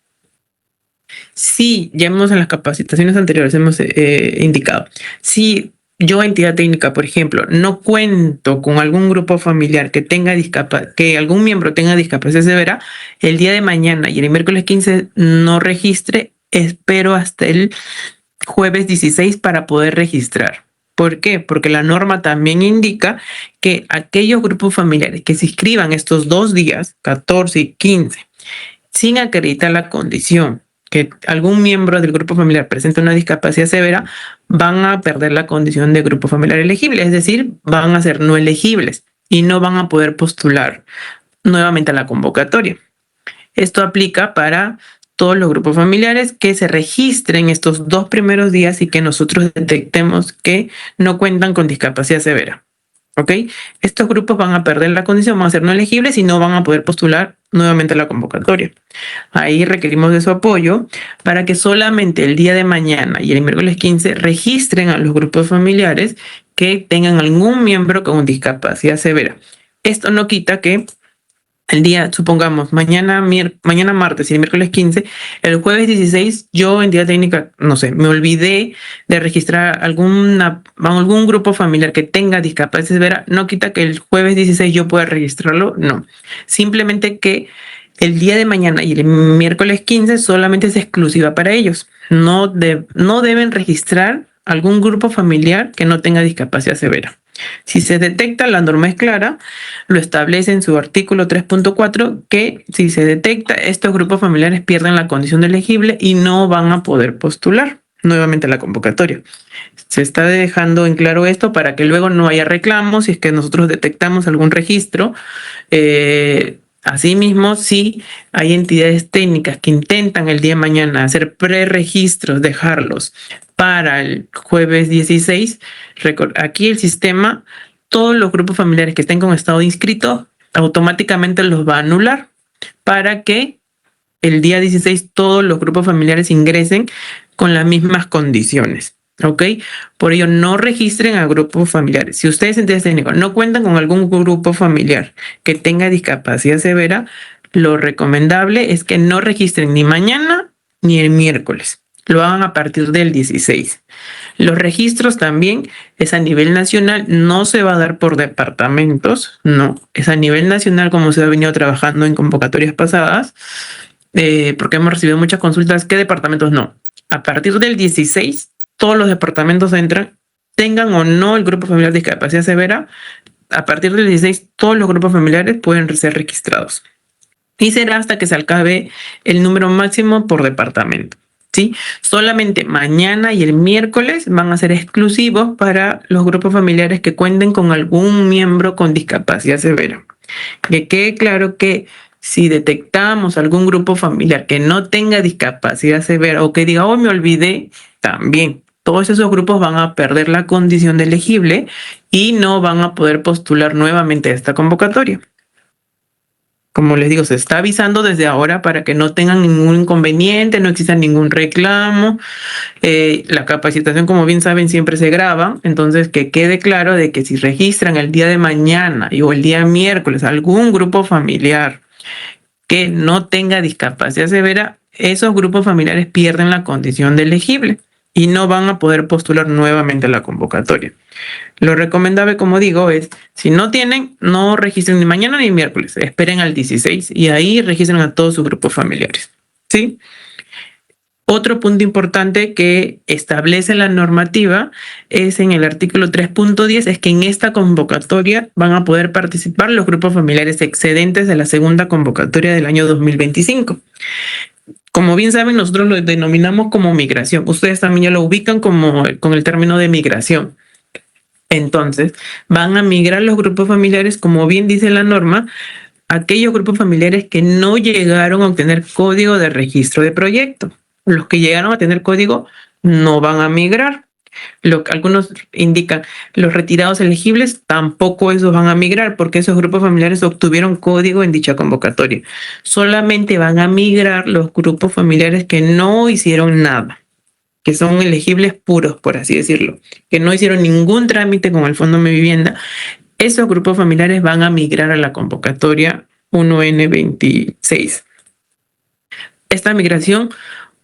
Sí, ya hemos en las capacitaciones anteriores hemos indicado, si yo, entidad técnica, por ejemplo, no cuento con algún grupo familiar que algún miembro tenga discapacidad severa, el día de mañana y el miércoles 15 no registre, espero hasta el jueves 16 para poder registrar. ¿Por qué? Porque la norma también indica que aquellos grupos familiares que se inscriban estos 2 días, 14 y 15, sin acreditar la condición que algún miembro del grupo familiar presenta una discapacidad severa, van a perder la condición de grupo familiar elegible, es decir, van a ser no elegibles y no van a poder postular nuevamente a la convocatoria. Esto aplica para todos los grupos familiares que se registren estos 2 primeros días y que nosotros detectemos que no cuentan con discapacidad severa. ¿Ok? Estos grupos van a perder la condición, van a ser no elegibles y no van a poder postular nuevamente a la convocatoria. Ahí requerimos de su apoyo para que solamente el día de mañana y el miércoles 15 registren a los grupos familiares que tengan algún miembro con discapacidad severa. Esto no quita que el día, supongamos, mañana martes y el miércoles 15, el jueves 16, yo, entidad técnica, no sé, me olvidé de registrar algún grupo familiar que tenga discapacidad severa, no quita que el jueves 16 yo pueda registrarlo, no. Simplemente que el día de mañana y el miércoles 15 solamente es exclusiva para ellos. No deben registrar algún grupo familiar que no tenga discapacidad severa. Si se detecta, la norma es clara, lo establece en su artículo 3.4 que si se detecta, estos grupos familiares pierden la condición de elegible y no van a poder postular nuevamente a la convocatoria. Se está dejando en claro esto para que luego no haya reclamos si es que nosotros detectamos algún registro. Asimismo, si hay entidades técnicas que intentan el día de mañana hacer preregistros, dejarlos para el jueves 16, aquí el sistema, todos los grupos familiares que estén con estado de inscrito, automáticamente los va a anular para que el día 16 todos los grupos familiares ingresen con las mismas condiciones. ¿ok? Por ello, no registren a grupos familiares. Si ustedes en entidades técnicas no cuentan con algún grupo familiar que tenga discapacidad severa, lo recomendable es que no registren ni mañana ni el miércoles. Lo hagan a partir del 16. Los registros también es a nivel nacional, no se va a dar por departamentos, no, es a nivel nacional como se ha venido trabajando en convocatorias pasadas, porque hemos recibido muchas consultas. ¿Qué departamentos no? A partir del 16, todos los departamentos entran, tengan o no el grupo familiar de discapacidad severa. A partir del 16, todos los grupos familiares pueden ser registrados. Y será hasta que se acabe el número máximo por departamento, ¿sí? Solamente mañana y el miércoles van a ser exclusivos para los grupos familiares que cuenten con algún miembro con discapacidad severa. Que quede claro que si detectamos algún grupo familiar que no tenga discapacidad severa o que diga, oh, me olvidé, también todos esos grupos van a perder la condición de elegible y no van a poder postular nuevamente a esta convocatoria. Como les digo, se está avisando desde ahora para que no tengan ningún inconveniente, no exista ningún reclamo. La capacitación, como bien saben, siempre se graba. Entonces, que quede claro de que si registran el día de mañana o el día miércoles algún grupo familiar que no tenga discapacidad severa, esos grupos familiares pierden la condición de elegible y no van a poder postular nuevamente la convocatoria. Lo recomendable, como digo, es si no tienen, no registren ni mañana ni miércoles, esperen al 16 y ahí registren a todos sus grupos familiares, ¿sí? Otro punto importante que establece la normativa es en el artículo 3.10, es que en esta convocatoria van a poder participar los grupos familiares excedentes de la segunda convocatoria del año 2025. Como bien saben, nosotros lo denominamos como migración. Ustedes también ya lo ubican como con el término de migración. Entonces, van a migrar los grupos familiares, como bien dice la norma, aquellos grupos familiares que no llegaron a obtener código de registro de proyecto. Los que llegaron a tener código no van a migrar. Algunos indican los retirados elegibles, tampoco esos van a migrar porque esos grupos familiares obtuvieron código en dicha convocatoria. Solamente van a migrar los grupos familiares que no hicieron nada, que son elegibles puros, por así decirlo, que no hicieron ningún trámite con el Fondo Mi Vivienda. Esos grupos familiares van a migrar a la convocatoria 1N26. Esta migración,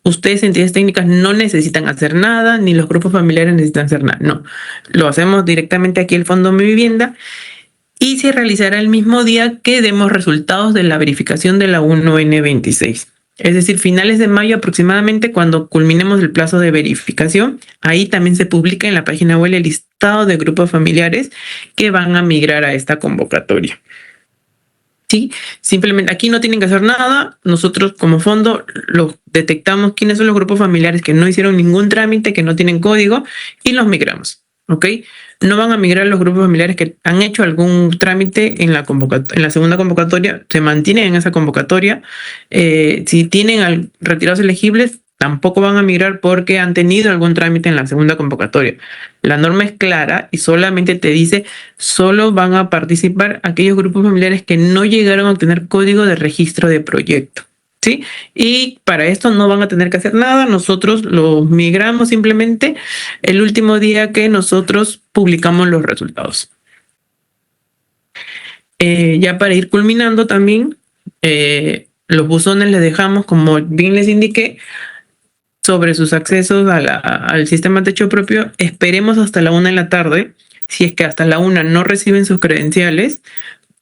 ustedes, entidades técnicas, no necesitan hacer nada, ni los grupos familiares necesitan hacer nada. No, lo hacemos directamente aquí el Fondo Mi Vivienda y se realizará el mismo día que demos resultados de la verificación de la 1N26. Es decir, finales de mayo aproximadamente, cuando culminemos el plazo de verificación. Ahí también se publica en la página web el listado de grupos familiares que van a migrar a esta convocatoria. Sí, simplemente aquí no tienen que hacer nada. Nosotros como fondo los detectamos quiénes son los grupos familiares que no hicieron ningún trámite, que no tienen código, y los migramos, ¿ok? No van a migrar los grupos familiares que han hecho algún trámite en la segunda convocatoria, se mantienen en esa convocatoria. Si tienen retirados elegibles, tampoco van a migrar porque han tenido algún trámite en la segunda convocatoria. La norma es clara y solamente te dice, solo van a participar aquellos grupos familiares que no llegaron a obtener código de registro de proyecto, ¿sí? Y para esto no van a tener que hacer nada. Nosotros los migramos simplemente el último día que nosotros publicamos los resultados. Ya para ir culminando también, los buzones les dejamos, como bien les indiqué, sobre sus accesos al sistema techo propio. Esperemos hasta la 1 de la tarde. Si es que hasta la 1 no reciben sus credenciales,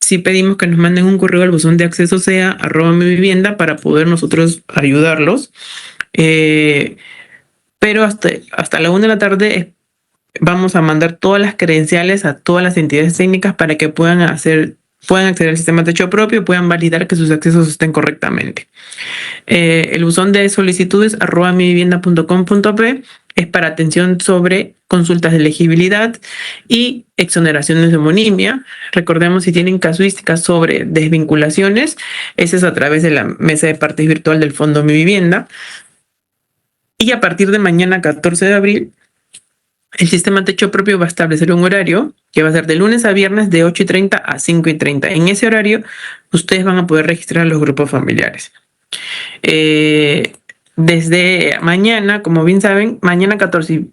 sí pedimos que nos manden un correo al buzón de acceso sea @mivivienda para poder nosotros ayudarlos. Pero hasta la 1 de la tarde vamos a mandar todas las credenciales a todas las entidades técnicas para que puedan acceder al sistema techo propio, puedan validar que sus accesos estén correctamente. El buzón de solicitudes @mivivienda.com.p es para atención sobre consultas de elegibilidad y exoneraciones de homonimia. Recordemos, si tienen casuísticas sobre desvinculaciones, ese es a través de la mesa de partes virtual del Fondo Mi Vivienda. Y a partir de mañana, 14 de abril, el sistema techo propio va a establecer un horario que va a ser de lunes a viernes de 8:30 a 5:30. En ese horario, ustedes van a poder registrar los grupos familiares. Desde mañana, como bien saben, mañana 14,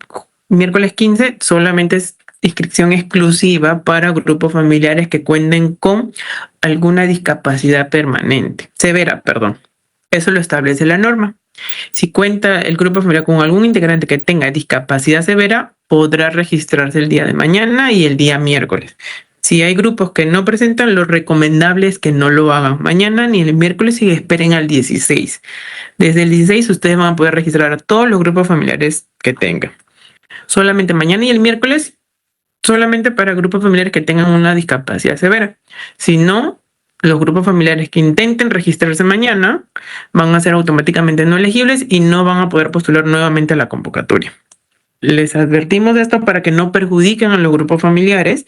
Miércoles 15 solamente es inscripción exclusiva para grupos familiares que cuenten con alguna discapacidad permanente, severa, perdón. Eso lo establece la norma. Si cuenta el grupo familiar con algún integrante que tenga discapacidad severa, podrá registrarse el día de mañana y el día miércoles. Si hay grupos que no presentan, lo recomendable es que no lo hagan mañana ni el miércoles y esperen al 16. Desde el 16 ustedes van a poder registrar a todos los grupos familiares que tengan. Solamente mañana y el miércoles, solamente para grupos familiares que tengan una discapacidad severa. Si no, los grupos familiares que intenten registrarse mañana van a ser automáticamente no elegibles y no van a poder postular nuevamente a la convocatoria. Les advertimos de esto para que no perjudiquen a los grupos familiares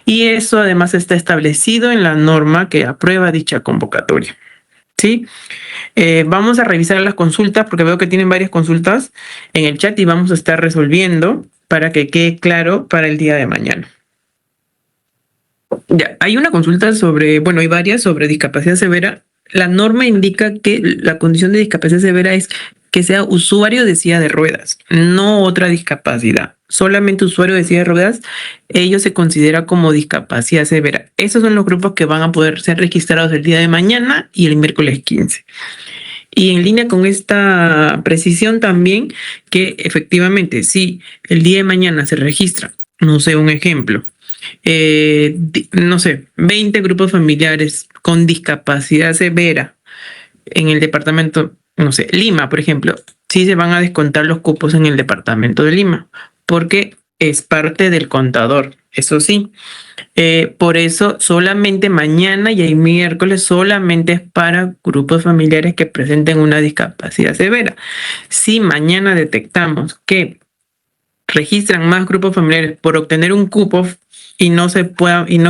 y eso además está establecido en la norma que aprueba dicha convocatoria. ¿Sí? Vamos a revisar las consultas porque veo que tienen varias consultas en el chat y vamos a estar resolviendo para que quede claro para el día de mañana. Ya, hay una consulta sobre, bueno, hay varias sobre discapacidad severa. La norma indica que la condición de discapacidad severa es que sea usuario de silla de ruedas, no otra discapacidad. Solamente usuario de silla de ruedas, ello se considera como discapacidad severa. Esos son los grupos que van a poder ser registrados el día de mañana y el miércoles 15. Y en línea con esta precisión también que efectivamente si el día de mañana se registra, no sé, un ejemplo, no sé, 20 grupos familiares con discapacidad severa en el departamento, no sé, Lima, por ejemplo, sí se van a descontar los cupos en el departamento de Lima, porque es parte del contador, eso sí. Por eso solamente mañana y el miércoles solamente es para grupos familiares que presenten una discapacidad severa. Si mañana detectamos que registran más grupos familiares por obtener un cupo y no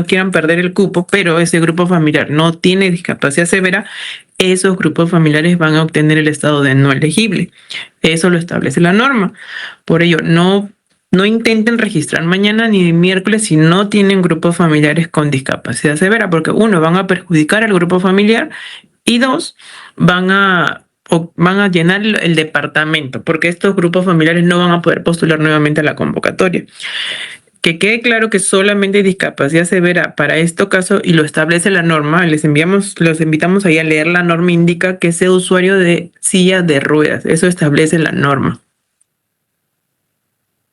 quieran perder el cupo, pero ese grupo familiar no tiene discapacidad severa, esos grupos familiares van a obtener el estado de no elegible. Eso lo establece la norma. Por ello, no intenten registrar mañana ni el miércoles si no tienen grupos familiares con discapacidad severa, porque uno, van a perjudicar al grupo familiar y dos, van a llenar el departamento, porque estos grupos familiares no van a poder postular nuevamente a la convocatoria. Que quede claro que solamente hay discapacidad severa para este caso y lo establece la norma. Los invitamos ahí a leer la norma, indica que sea usuario de silla de ruedas. Eso establece la norma.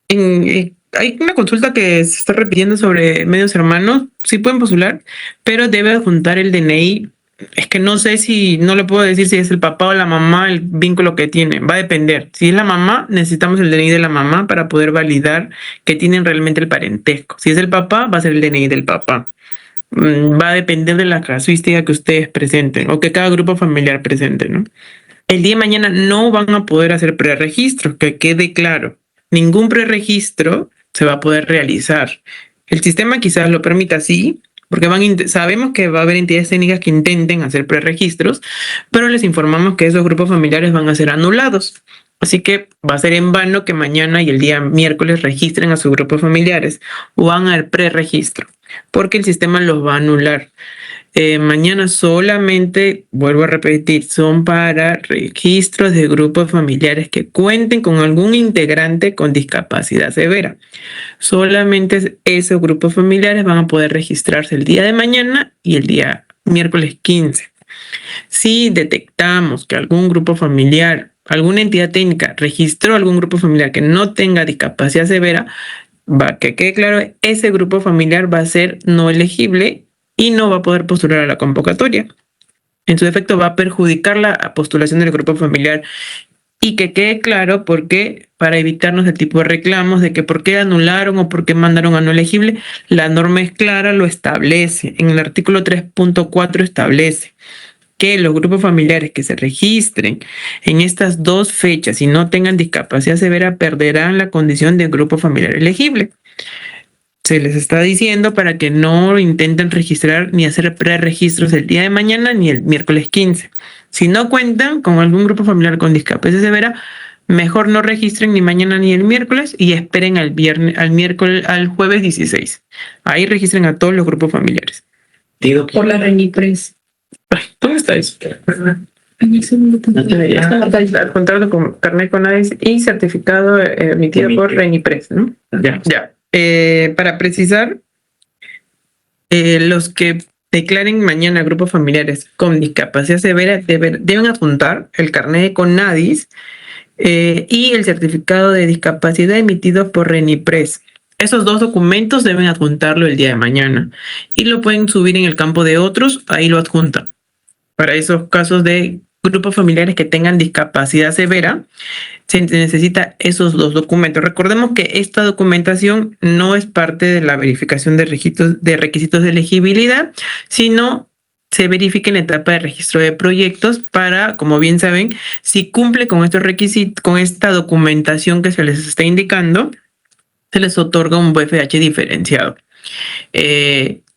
Hay una consulta que se está repitiendo sobre medios hermanos. Sí pueden postular, pero debe adjuntar el DNI. Es que no sé no le puedo decir si es el papá o la mamá el vínculo que tienen. Va a depender. Si es la mamá, necesitamos el DNI de la mamá para poder validar que tienen realmente el parentesco. Si es el papá, va a ser el DNI del papá. Va a depender de la casuística que ustedes presenten o que cada grupo familiar presente, ¿no? El día de mañana no van a poder hacer preregistro, que quede claro. Ningún preregistro se va a poder realizar. El sistema quizás lo permita, sí, porque sabemos que va a haber entidades técnicas que intenten hacer preregistros, pero les informamos que esos grupos familiares van a ser anulados. Así que va a ser en vano que mañana y el día miércoles registren a sus grupos familiares o hagan el preregistro, porque el sistema los va a anular. Mañana solamente, vuelvo a repetir, son para registros de grupos familiares que cuenten con algún integrante con discapacidad severa. Solamente esos grupos familiares van a poder registrarse el día de mañana y el día miércoles 15. Si detectamos que algún grupo familiar, alguna entidad técnica registró algún grupo familiar que no tenga discapacidad severa, que quede claro, ese grupo familiar va a ser no elegible y no va a poder postular a la convocatoria. En su efecto, va a perjudicar la postulación del grupo familiar. Y que quede claro porque para evitarnos el tipo de reclamos de que por qué anularon o por qué mandaron a no elegible, la norma es clara, lo establece. En el artículo 3.4 establece que los grupos familiares que se registren en estas dos fechas y no tengan discapacidad severa perderán la condición de grupo familiar elegible. Se les está diciendo para que no intenten registrar ni hacer preregistros el día de mañana ni el miércoles 15. Si no cuentan con algún grupo familiar con discapacidad severa, mejor no registren ni mañana ni el miércoles y esperen al jueves 16. Ahí registren a todos los grupos familiares. Por la RENIPRES. Ay, ¿dónde está eso? Contrato con carnet con ADIS y certificado emitido por Renipres, ¿no? Ya. Para precisar, los que declaren mañana grupos familiares con discapacidad severa deben apuntar el carnet de CONADIS y el certificado de discapacidad emitido por Renipres. Esos dos documentos deben adjuntarlo el día de mañana y lo pueden subir en el campo de otros, ahí lo adjuntan. Para esos casos de grupos familiares que tengan discapacidad severa, se necesita esos dos documentos. Recordemos que esta documentación no es parte de la verificación de requisitos de elegibilidad, sino se verifica en la etapa de registro de proyectos para, como bien saben, si cumple con estos requisitos, con esta documentación que se les está indicando, se les otorga un BFH diferenciado.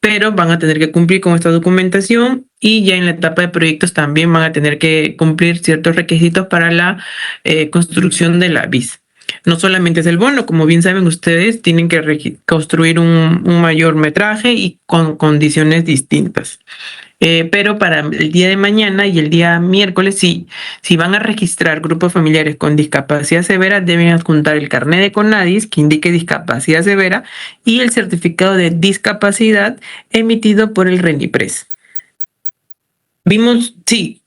Pero van a tener que cumplir con esta documentación y ya en la etapa de proyectos también van a tener que cumplir ciertos requisitos para la construcción de la BIS. No solamente es el bono, como bien saben ustedes, tienen que construir un mayor metraje y con condiciones distintas. Pero para el día de mañana y el día miércoles, si van a registrar grupos familiares con discapacidad severa, deben adjuntar el carnet de CONADIS que indique discapacidad severa y el certificado de discapacidad emitido por el RENIPRES. Vimos, sí,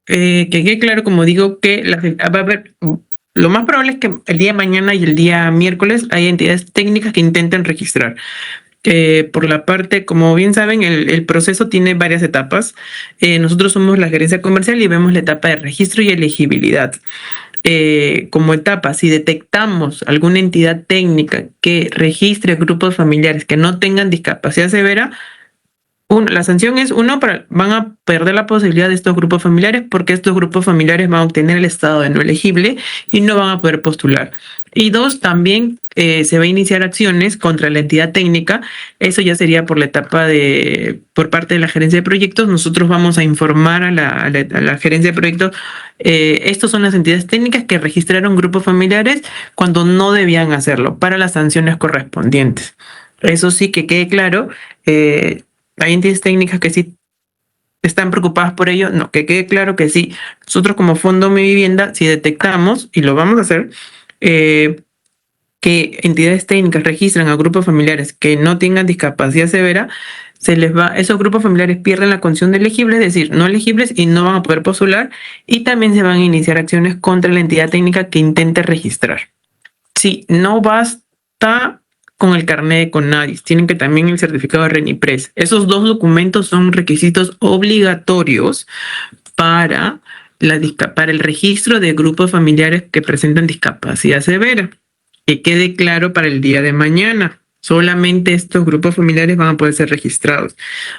que quede claro, como digo, que va a haber, lo más probable es que el día de mañana y el día miércoles hay entidades técnicas que intenten registrar. Por la parte, como bien saben, el proceso tiene varias etapas. Nosotros somos la gerencia comercial y vemos la etapa de registro y elegibilidad. Como etapa, si detectamos alguna entidad técnica que registre grupos familiares que no tengan discapacidad severa, la sanción es, van a perder la posibilidad de estos grupos familiares porque estos grupos familiares van a obtener el estado de no elegible y no van a poder postular. Y dos, también se va a iniciar acciones contra la entidad técnica. Eso ya sería por la etapa por parte de la gerencia de proyectos. Nosotros vamos a informar a la gerencia de proyectos. Estos son las entidades técnicas que registraron grupos familiares cuando no debían hacerlo para las sanciones correspondientes. Eso sí, que quede claro. Hay entidades técnicas que sí están preocupadas por ello. No, que quede claro que sí. Nosotros como Fondo Mi Vivienda, si detectamos, y lo vamos a hacer, que entidades técnicas registran a grupos familiares que no tengan discapacidad severa, esos grupos familiares pierden la condición de elegibles, es decir, no elegibles y no van a poder postular, y también se van a iniciar acciones contra la entidad técnica que intente registrar. Sí, no basta con el carnet de CONADIS, tienen que también el certificado de RENIPRES. Esos dos documentos son requisitos obligatorios para el registro de grupos familiares que presentan discapacidad severa. Que quede claro para el día de mañana. Solamente estos grupos familiares van a poder ser registrados.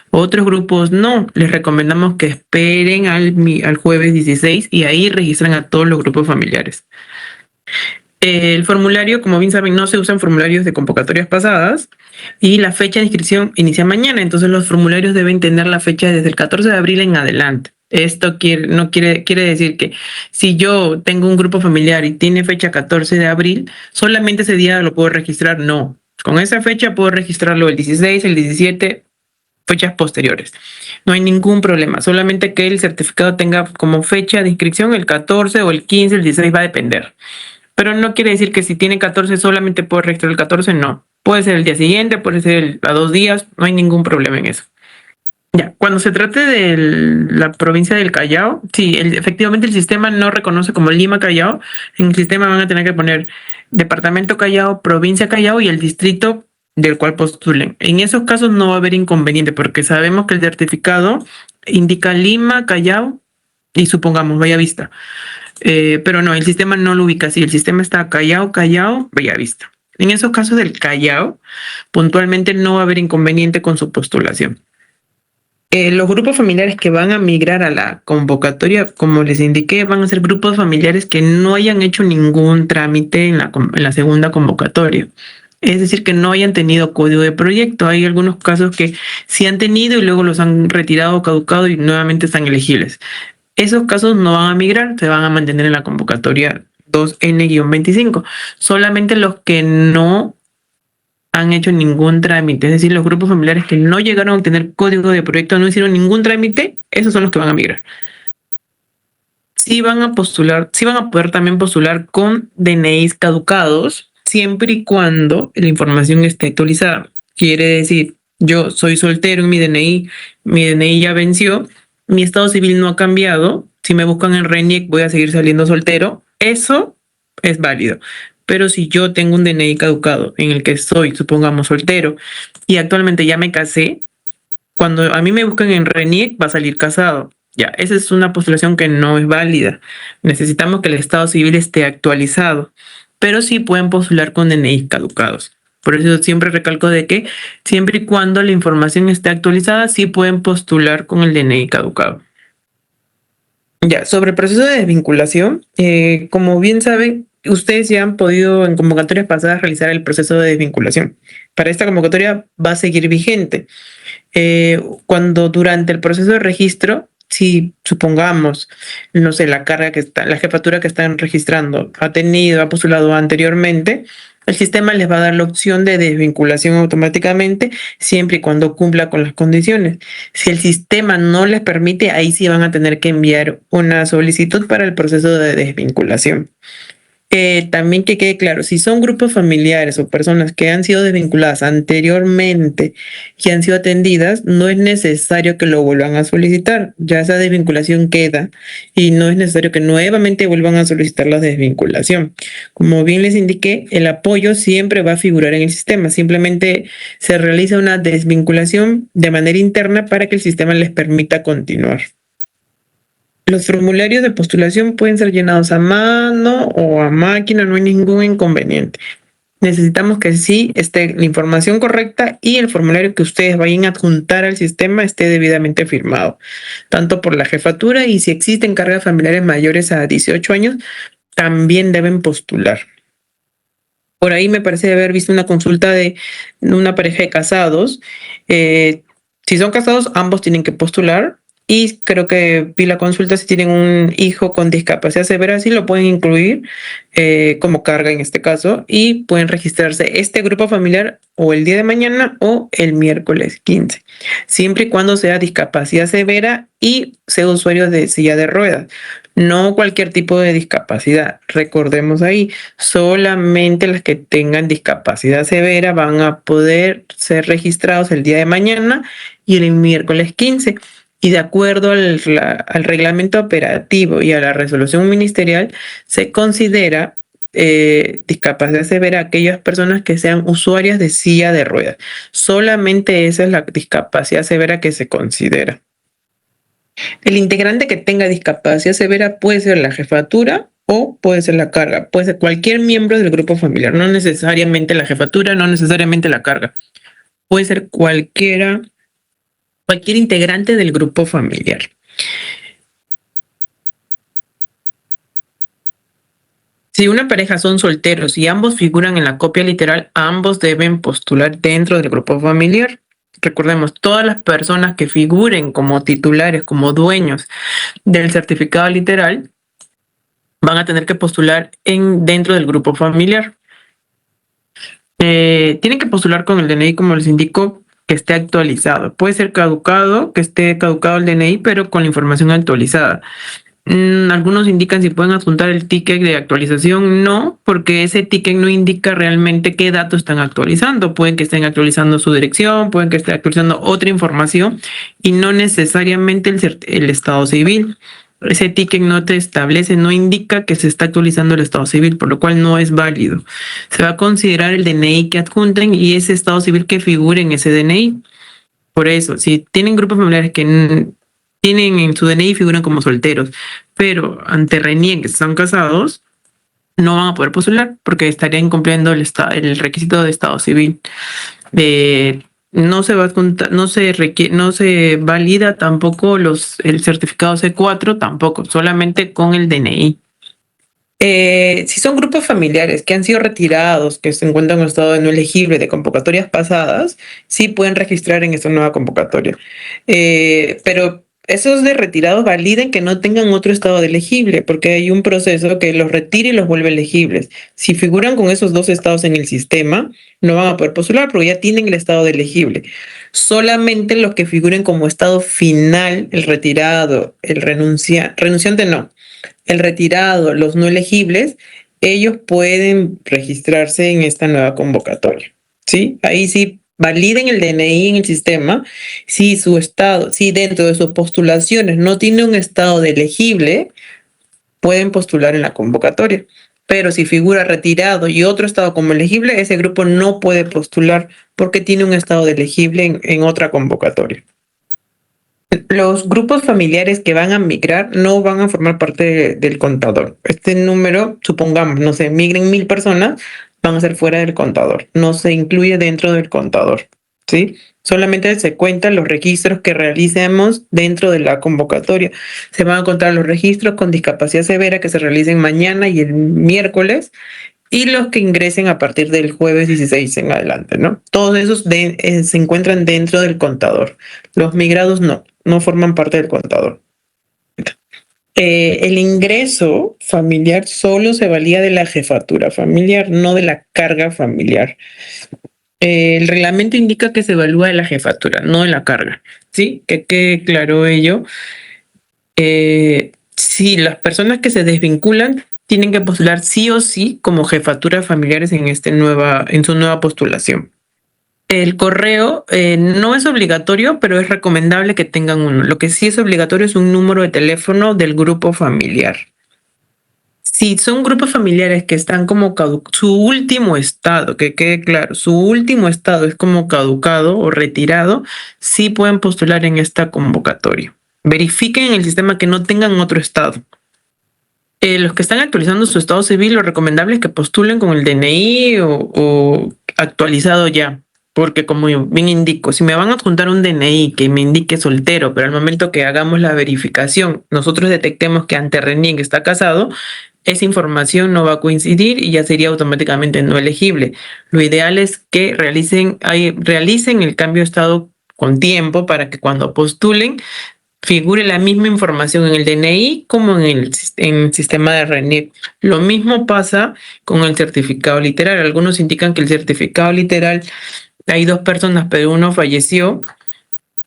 Otros grupos no. Les recomendamos que esperen al jueves 16 y ahí registran a todos los grupos familiares. El formulario, como bien saben, no se usan formularios de convocatorias pasadas y la fecha de inscripción inicia mañana, entonces los formularios deben tener la fecha desde el 14 de abril en adelante. Esto quiere decir que si yo tengo un grupo familiar y tiene fecha 14 de abril, solamente ese día lo puedo registrar. No, con esa fecha puedo registrarlo el 16, el 17, fechas posteriores. No hay ningún problema, solamente que el certificado tenga como fecha de inscripción el 14 o el 15, el 16 va a depender. Pero no quiere decir que si tiene 14 solamente puede registrar el 14, no. Puede ser el día siguiente, puede ser a 2 días, no hay ningún problema en eso. Ya, cuando se trate de la provincia del Callao, sí, efectivamente el sistema no reconoce como Lima Callao. En el sistema van a tener que poner departamento Callao, provincia Callao y el distrito del cual postulen. En esos casos no va a haber inconveniente porque sabemos que el certificado indica Lima, Callao y supongamos Bellavista. Pero no, el sistema no lo ubica así. El sistema está Callao, Bellavista. En esos casos del Callao, puntualmente no va a haber inconveniente con su postulación. Los grupos familiares que van a migrar a la convocatoria, como les indiqué, van a ser grupos familiares que no hayan hecho ningún trámite en la segunda convocatoria. Es decir, que no hayan tenido código de proyecto. Hay algunos casos que sí han tenido y luego los han retirado, caducado y nuevamente están elegibles. Esos casos no van a migrar, se van a mantener en la convocatoria 2N-25. Solamente los que no han hecho ningún trámite, es decir, los grupos familiares que no llegaron a obtener código de proyecto, no hicieron ningún trámite, esos son los que van a migrar. sí van a postular, sí van a poder también postular con DNIs caducados, siempre y cuando la información esté actualizada. Quiere decir, yo soy soltero en mi DNI ya venció, mi estado civil no ha cambiado. Si me buscan en RENIEC, voy a seguir saliendo soltero. Eso es válido. Pero si yo tengo un DNI caducado en el que soy, supongamos, soltero, y actualmente ya me casé, cuando a mí me buscan en RENIEC va a salir casado. Ya, esa es una postulación que no es válida. Necesitamos que el estado civil esté actualizado, pero sí pueden postular con DNI caducados. Por eso siempre recalco de que siempre y cuando la información esté actualizada, sí pueden postular con el DNI caducado. Ya, sobre el proceso de desvinculación, como bien saben, ustedes ya han podido en convocatorias pasadas realizar el proceso de desvinculación. Para esta convocatoria va a seguir vigente. Cuando durante el proceso de registro, si supongamos, no sé, la jefatura que están registrando ha postulado anteriormente, el sistema les va a dar la opción de desvinculación automáticamente siempre y cuando cumpla con las condiciones. Si el sistema no les permite, ahí sí van a tener que enviar una solicitud para el proceso de desvinculación. También que quede claro, si son grupos familiares o personas que han sido desvinculadas anteriormente y han sido atendidas, no es necesario que lo vuelvan a solicitar. Ya esa desvinculación queda y no es necesario que nuevamente vuelvan a solicitar la desvinculación. Como bien les indiqué, el apoyo siempre va a figurar en el sistema. Simplemente se realiza una desvinculación de manera interna para que el sistema les permita continuar. Los formularios de postulación pueden ser llenados a mano o a máquina, no hay ningún inconveniente. Necesitamos que sí esté la información correcta y el formulario que ustedes vayan a adjuntar al sistema esté debidamente firmado, tanto por la jefatura, y si existen cargas familiares mayores a 18 años, también deben postular. Por ahí me parece haber visto una consulta de una pareja de casados. Si son casados, ambos tienen que postular. Y creo que vi la consulta si tienen un hijo con discapacidad severa, sí lo pueden incluir como carga en este caso, y pueden registrarse este grupo familiar o el día de mañana o el miércoles 15, siempre y cuando sea discapacidad severa y sea usuario de silla de ruedas. No cualquier tipo de discapacidad, recordemos ahí, solamente las que tengan discapacidad severa van a poder ser registrados el día de mañana y el miércoles 15. Y de acuerdo al reglamento operativo y a la resolución ministerial, se considera discapacidad severa aquellas personas que sean usuarias de silla de ruedas. Solamente esa es la discapacidad severa que se considera. El integrante que tenga discapacidad severa puede ser la jefatura o puede ser la carga. Puede ser cualquier miembro del grupo familiar, no necesariamente la jefatura, no necesariamente la carga. Puede ser cualquier integrante del grupo familiar. Si una pareja son solteros y ambos figuran en la copia literal, ambos deben postular dentro del grupo familiar. Recordemos, todas las personas que figuren como titulares, como dueños del certificado literal, van a tener que postular dentro del grupo familiar. Tienen que postular con el DNI, como les indico, que esté actualizado. Puede ser caducado, que esté caducado el DNI, pero con la información actualizada. Algunos indican si pueden adjuntar el ticket de actualización. No, porque ese ticket no indica realmente qué datos están actualizando. Pueden que estén actualizando su dirección, pueden que estén actualizando otra información y no necesariamente el estado civil. Ese ticket no te establece, no indica que se está actualizando el estado civil, por lo cual no es válido. Se va a considerar el DNI que adjunten y ese estado civil que figure en ese DNI. Por eso, si tienen grupos familiares que tienen en su DNI figuran como solteros, pero ante RENIEC que están casados, no van a poder postular porque estarían incumpliendo el requisito de estado civil. No se va a contar, no se valida tampoco el certificado C4, tampoco, solamente con el DNI. Si son grupos familiares que han sido retirados, que se encuentran en estado de no elegible de convocatorias pasadas, sí pueden registrar en esta nueva convocatoria. Pero esos de retirados validen que no tengan otro estado de elegible, porque hay un proceso que los retira y los vuelve elegibles. Si figuran con esos dos estados en el sistema, no van a poder postular porque ya tienen el estado de elegible. Solamente los que figuren como estado final, el retirado, el renunciante no. el retirado, los no elegibles, ellos pueden registrarse en esta nueva convocatoria. ¿Sí? Ahí sí validen el DNI en el sistema. Si su estado, si dentro de sus postulaciones no tiene un estado de elegible, pueden postular en la convocatoria. Pero si figura retirado y otro estado como elegible, ese grupo no puede postular porque tiene un estado de elegible en otra convocatoria. Los grupos familiares que van a migrar no van a formar parte del contador. Este número, supongamos, no sé, migren 1000 personas, van a ser fuera del contador. No se incluye dentro del contador, ¿sí? Solamente se cuentan los registros que realicemos dentro de la convocatoria. Se van a contar los registros con discapacidad severa que se realicen mañana y el miércoles y los que ingresen a partir del jueves 16 en adelante, ¿no? Todos esos se encuentran dentro del contador. Los migrados no forman parte del contador. El ingreso familiar solo se valía de la jefatura familiar, no de la carga familiar. El reglamento indica que se evalúa de la jefatura, no de la carga, ¿sí? Que quede claro ello. Si las personas que se desvinculan tienen que postular sí o sí como jefaturas familiares en su nueva postulación. El correo no es obligatorio, pero es recomendable que tengan uno. Lo que sí es obligatorio es un número de teléfono del grupo familiar. Si son grupos familiares que están como su último estado, que quede claro, su último estado es como caducado o retirado, sí pueden postular en esta convocatoria. Verifiquen en el sistema que no tengan otro estado. Los que están actualizando su estado civil, lo recomendable es que postulen con el DNI o actualizado ya. Porque como bien indico, si me van a adjuntar un DNI que me indique soltero, pero al momento que hagamos la verificación, nosotros detectemos que ante RENIEC está casado, esa información no va a coincidir y ya sería automáticamente no elegible. Lo ideal es que realicen el cambio de estado con tiempo para que cuando postulen figure la misma información en el DNI como en el sistema de RENIEC. Lo mismo pasa con el certificado literal. Algunos indican que el certificado literal, hay 2 personas, pero uno falleció.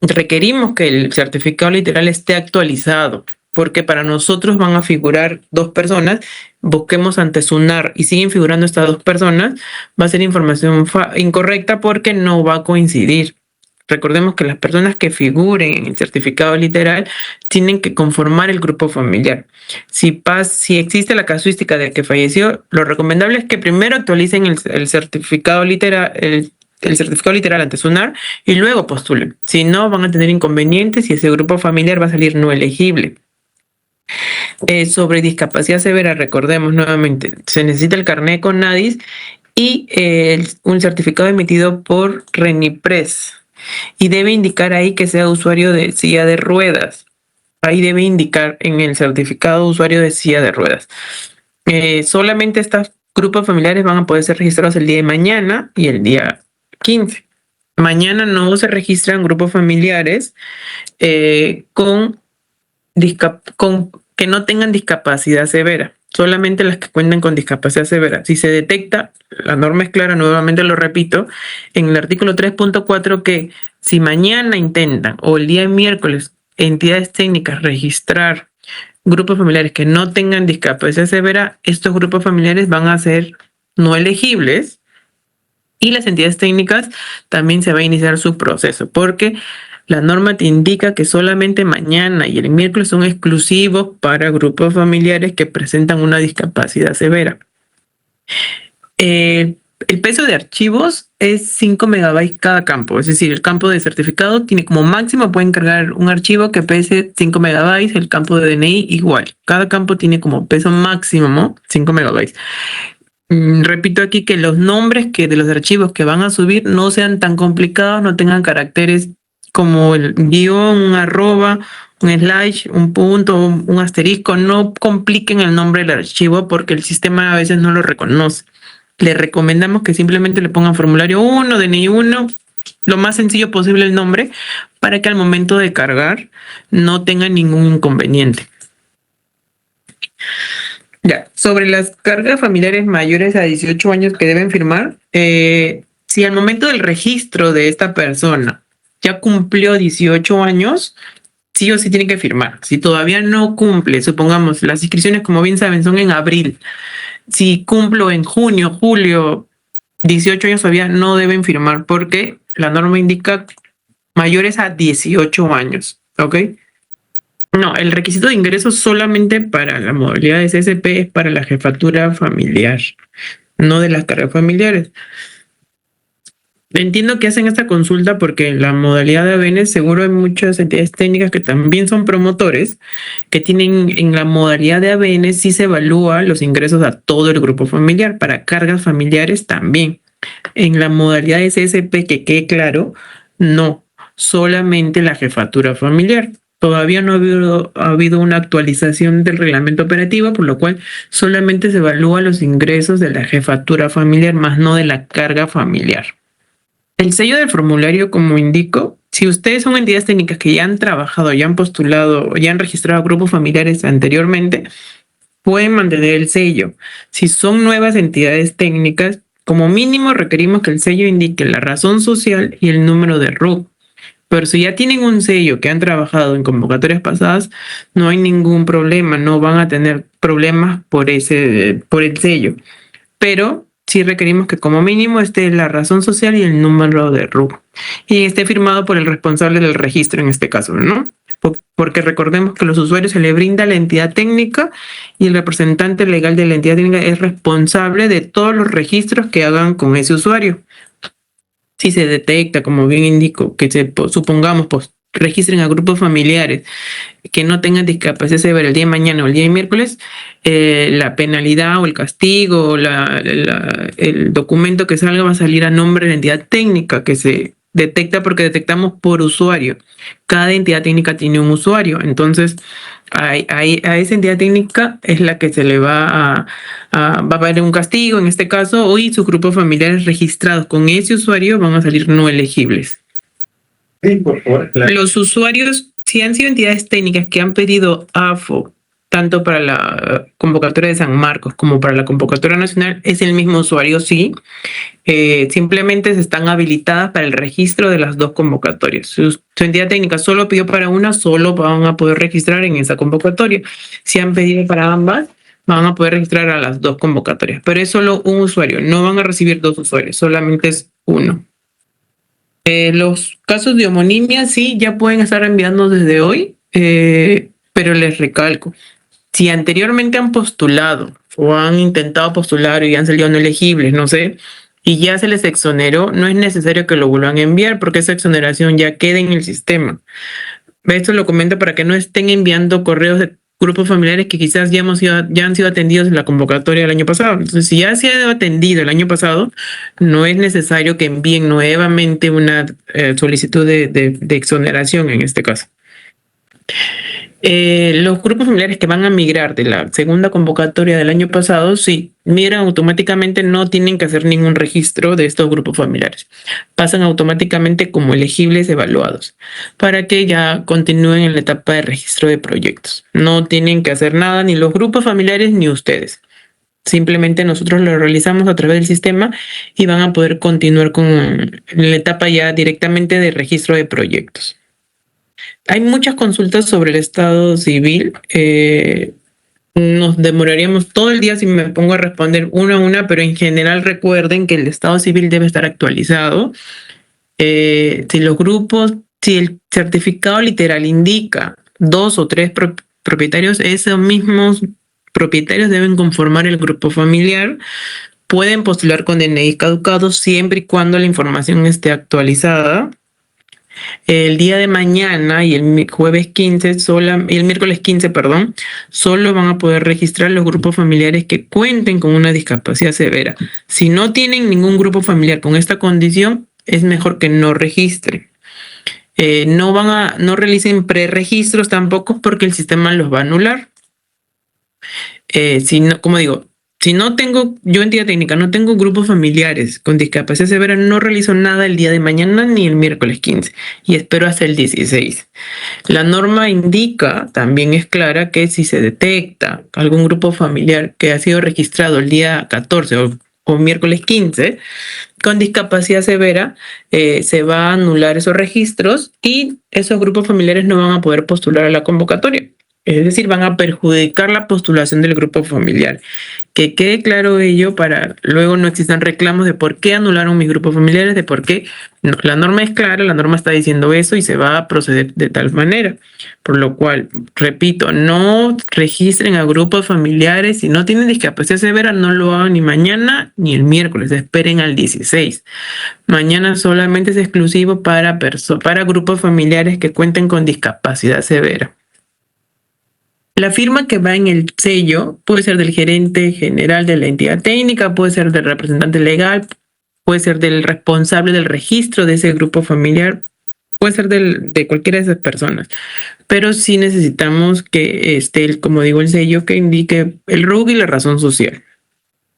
Requerimos que el certificado literal esté actualizado, porque para nosotros van a figurar 2 personas. Busquemos ante SUNAR y siguen figurando estas 2 personas, va a ser información incorrecta porque no va a coincidir. Recordemos que las personas que figuren en el certificado literal tienen que conformar el grupo familiar. Si existe la casuística de que falleció, lo recomendable es que primero actualicen el certificado literal, el certificado literal ante SUNAR y luego postulen. Si no, van a tener inconvenientes y ese grupo familiar va a salir no elegible. Sobre discapacidad severa, recordemos nuevamente, se necesita el carnet de CONADIS y un certificado emitido por RENIPRES. Y debe indicar ahí que sea usuario de silla de ruedas. Ahí debe indicar en el certificado usuario de silla de ruedas. Solamente estos grupos familiares van a poder ser registrados el día de mañana y el día 15. Mañana no se registran grupos familiares con que no tengan discapacidad severa. Solamente las que cuenten con discapacidad severa. Si se detecta, la norma es clara, nuevamente lo repito, en el artículo 3.4 que si mañana intentan o el día miércoles entidades técnicas registrar grupos familiares que no tengan discapacidad severa, estos grupos familiares van a ser no elegibles y las entidades técnicas también se va a iniciar su proceso porque la norma te indica que solamente mañana y el miércoles son exclusivos para grupos familiares que presentan una discapacidad severa. El peso de archivos es 5 megabytes cada campo, es decir, el campo de certificado tiene como máximo, pueden cargar un archivo que pese 5 megabytes, el campo de DNI igual. Cada campo tiene como peso máximo 5 megabytes. Repito aquí que los nombres de los archivos que van a subir no sean tan complicados, no tengan caracteres como el guión, un arroba, un slash, un punto, un asterisco. No compliquen el nombre del archivo porque el sistema a veces no lo reconoce. Le recomendamos que simplemente le pongan formulario 1, DNI 1, lo más sencillo posible el nombre, para que al momento de cargar no tengan ningún inconveniente. Ya, sobre las cargas familiares mayores a 18 años que deben firmar, si al momento del registro de esta persona ya cumplió 18 años, sí o sí tiene que firmar. Si todavía no cumple, supongamos, las inscripciones, como bien saben, son en abril. Si cumplo en junio, julio, 18 años todavía no deben firmar porque la norma indica mayores a 18 años, ¿ok? No, el requisito de ingreso solamente para la modalidad de CSP es para la jefatura familiar, no de las cargas familiares. Entiendo que hacen esta consulta porque en la modalidad de ABN seguro hay muchas entidades técnicas que también son promotores, que tienen en la modalidad de ABN sí se evalúa los ingresos a todo el grupo familiar, para cargas familiares también. En la modalidad de CSP, que quede claro, no, solamente la jefatura familiar. Todavía no ha habido una actualización del reglamento operativo, por lo cual solamente se evalúan los ingresos de la jefatura familiar, más no de la carga familiar. El sello del formulario, como indico, si ustedes son entidades técnicas que ya han trabajado, ya han postulado, ya han registrado grupos familiares anteriormente, pueden mantener el sello. Si son nuevas entidades técnicas, como mínimo requerimos que el sello indique la razón social y el número de RUC. Pero si ya tienen un sello que han trabajado en convocatorias pasadas, no hay ningún problema, no van a tener problemas por el sello. Pero sí requerimos que como mínimo esté la razón social y el número de RUC. Y esté firmado por el responsable del registro en este caso, ¿no? Porque recordemos que a los usuarios se le brinda la entidad técnica y el representante legal de la entidad técnica es responsable de todos los registros que hagan con ese usuario. Si se detecta, como bien indico, que supongamos registren a grupos familiares que no tengan discapacidad severa el día de mañana o el día de miércoles, la penalidad o el castigo o el documento que salga va a salir a nombre de la entidad técnica que se detecta, porque detectamos por usuario. Cada entidad técnica tiene un usuario, entonces a esa entidad técnica es la que se le va a haber un castigo en este caso, hoy sus grupos familiares registrados con ese usuario van a salir no elegibles. Sí, por favor. Claro. Los usuarios, si han sido entidades técnicas que han pedido AFO, tanto para la convocatoria de San Marcos como para la convocatoria nacional, es el mismo usuario, sí. Simplemente se están habilitadas para el registro de las dos convocatorias. Si su entidad técnica solo pidió para una, solo van a poder registrar en esa convocatoria. Si han pedido para ambas, van a poder registrar a las dos convocatorias. Pero es solo un usuario, no van a recibir dos usuarios, solamente es uno. Los casos de homonimia sí ya pueden estar enviando desde hoy, pero les recalco, si anteriormente han postulado o han intentado postular y han salido no elegibles, no sé, y ya se les exoneró, no es necesario que lo vuelvan a enviar porque esa exoneración ya queda en el sistema. Esto lo comento para que no estén enviando correos de grupos familiares que quizás ya han sido atendidos en la convocatoria del año pasado. Entonces, si ya se ha atendido el año pasado, no es necesario que envíen nuevamente una solicitud de exoneración en este caso. Los grupos familiares que van a migrar de la segunda convocatoria del año pasado, sí, migran automáticamente, no tienen que hacer ningún registro de estos grupos familiares. Pasan automáticamente como elegibles evaluados para que ya continúen en la etapa de registro de proyectos. No tienen que hacer nada ni los grupos familiares ni ustedes. Simplemente nosotros lo realizamos a través del sistema y van a poder continuar con la etapa ya directamente de registro de proyectos. Hay muchas consultas sobre el estado civil. Nos demoraríamos todo el día si me pongo a responder una a una, pero en general recuerden que el estado civil debe estar actualizado. Si los grupos, si el certificado literal indica 2 o 3 propietarios, esos mismos propietarios deben conformar el grupo familiar. Pueden postular con DNI caducados siempre y cuando la información esté actualizada. El día de mañana y el jueves 15, el miércoles 15, perdón, solo van a poder registrar los grupos familiares que cuenten con una discapacidad severa. Si no tienen ningún grupo familiar con esta condición, es mejor que no registren. No realicen preregistros tampoco porque el sistema los va a anular. Como digo, si no tengo, yo entidad técnica, no tengo grupos familiares con discapacidad severa, no realizo nada el día de mañana ni el miércoles 15 y espero hasta el 16. La norma indica, también es clara, que si se detecta algún grupo familiar que ha sido registrado el día 14 o miércoles 15, con discapacidad severa, se va a anular esos registros y esos grupos familiares no van a poder postular a la convocatoria. Es decir, van a perjudicar la postulación del grupo familiar. Que quede claro ello para luego no existan reclamos de por qué anularon mis grupos familiares, de por qué. No, la norma es clara, la norma está diciendo eso y se va a proceder de tal manera. Por lo cual, repito, no registren a grupos familiares. Si no tienen discapacidad severa, no lo hagan ni mañana ni el miércoles. Esperen al 16. Mañana solamente es exclusivo para grupos familiares que cuenten con discapacidad severa. La firma que va en el sello puede ser del gerente general de la entidad técnica, puede ser del representante legal, puede ser del responsable del registro de ese grupo familiar, puede ser de cualquiera de esas personas. Pero sí necesitamos que esté, como digo, el sello que indique el RUC y la razón social.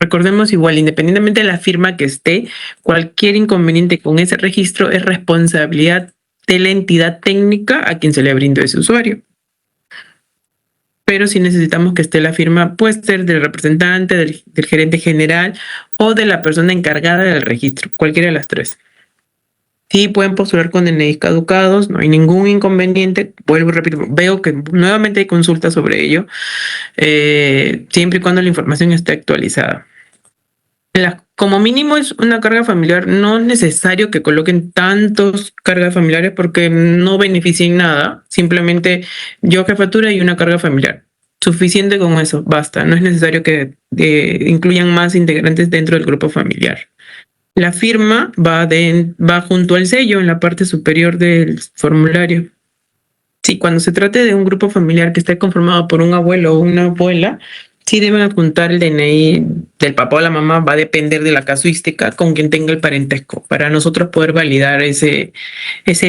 Recordemos igual, independientemente de la firma que esté, cualquier inconveniente con ese registro es responsabilidad de la entidad técnica a quien se le brindó ese usuario. Pero si necesitamos que esté la firma, puede ser del representante, del gerente general o de la persona encargada del registro, cualquiera de las tres. Sí, pueden postular con DNI caducados, no hay ningún inconveniente. Vuelvo y repito, veo que nuevamente hay consultas sobre ello, siempre y cuando la información esté actualizada. Como mínimo es una carga familiar, no es necesario que coloquen tantos cargas familiares porque no benefician nada. Simplemente yo jefatura y una carga familiar. Suficiente con eso, basta. No es necesario que incluyan más integrantes dentro del grupo familiar. La firma va junto al sello en la parte superior del formulario. Sí, cuando se trate de un grupo familiar que esté conformado por un abuelo o una abuela, sí deben apuntar el DNI del papá o la mamá, va a depender de la casuística con quien tenga el parentesco, para nosotros poder validar ese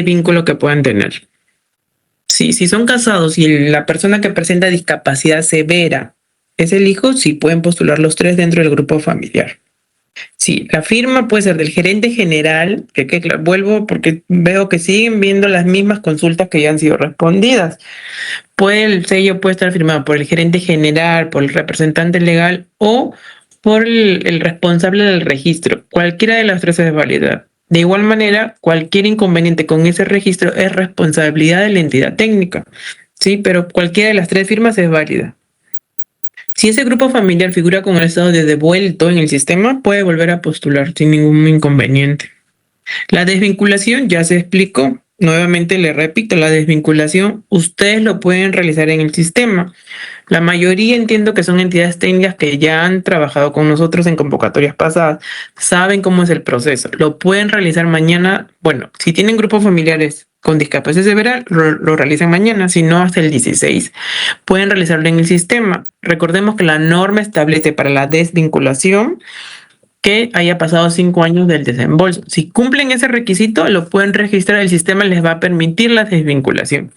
vínculo que puedan tener. Sí, si son casados y la persona que presenta discapacidad severa es el hijo, sí pueden postular los tres dentro del grupo familiar. Sí, la firma puede ser del gerente general, que vuelvo porque veo que siguen viendo las mismas consultas que ya han sido respondidas. El sello puede estar firmado por el gerente general, por el representante legal o por el responsable del registro. Cualquiera de las tres es válida. De igual manera, cualquier inconveniente con ese registro es responsabilidad de la entidad técnica, ¿sí? Pero cualquiera de las tres firmas es válida. Si ese grupo familiar figura con el estado de devuelto en el sistema, puede volver a postular sin ningún inconveniente. La desvinculación ya se explicó. Nuevamente le repito, la desvinculación ustedes lo pueden realizar en el sistema. La mayoría entiendo que son entidades técnicas que ya han trabajado con nosotros en convocatorias pasadas, saben cómo es el proceso. Lo pueden realizar mañana. Bueno, si tienen grupos familiares con discapacidad severa, lo realizan mañana, si no hasta el 16. Pueden realizarlo en el sistema. Recordemos que la norma establece para la desvinculación que haya pasado 5 años del desembolso. Si cumplen ese requisito, lo pueden registrar, el sistema les va a permitir la desvinculación.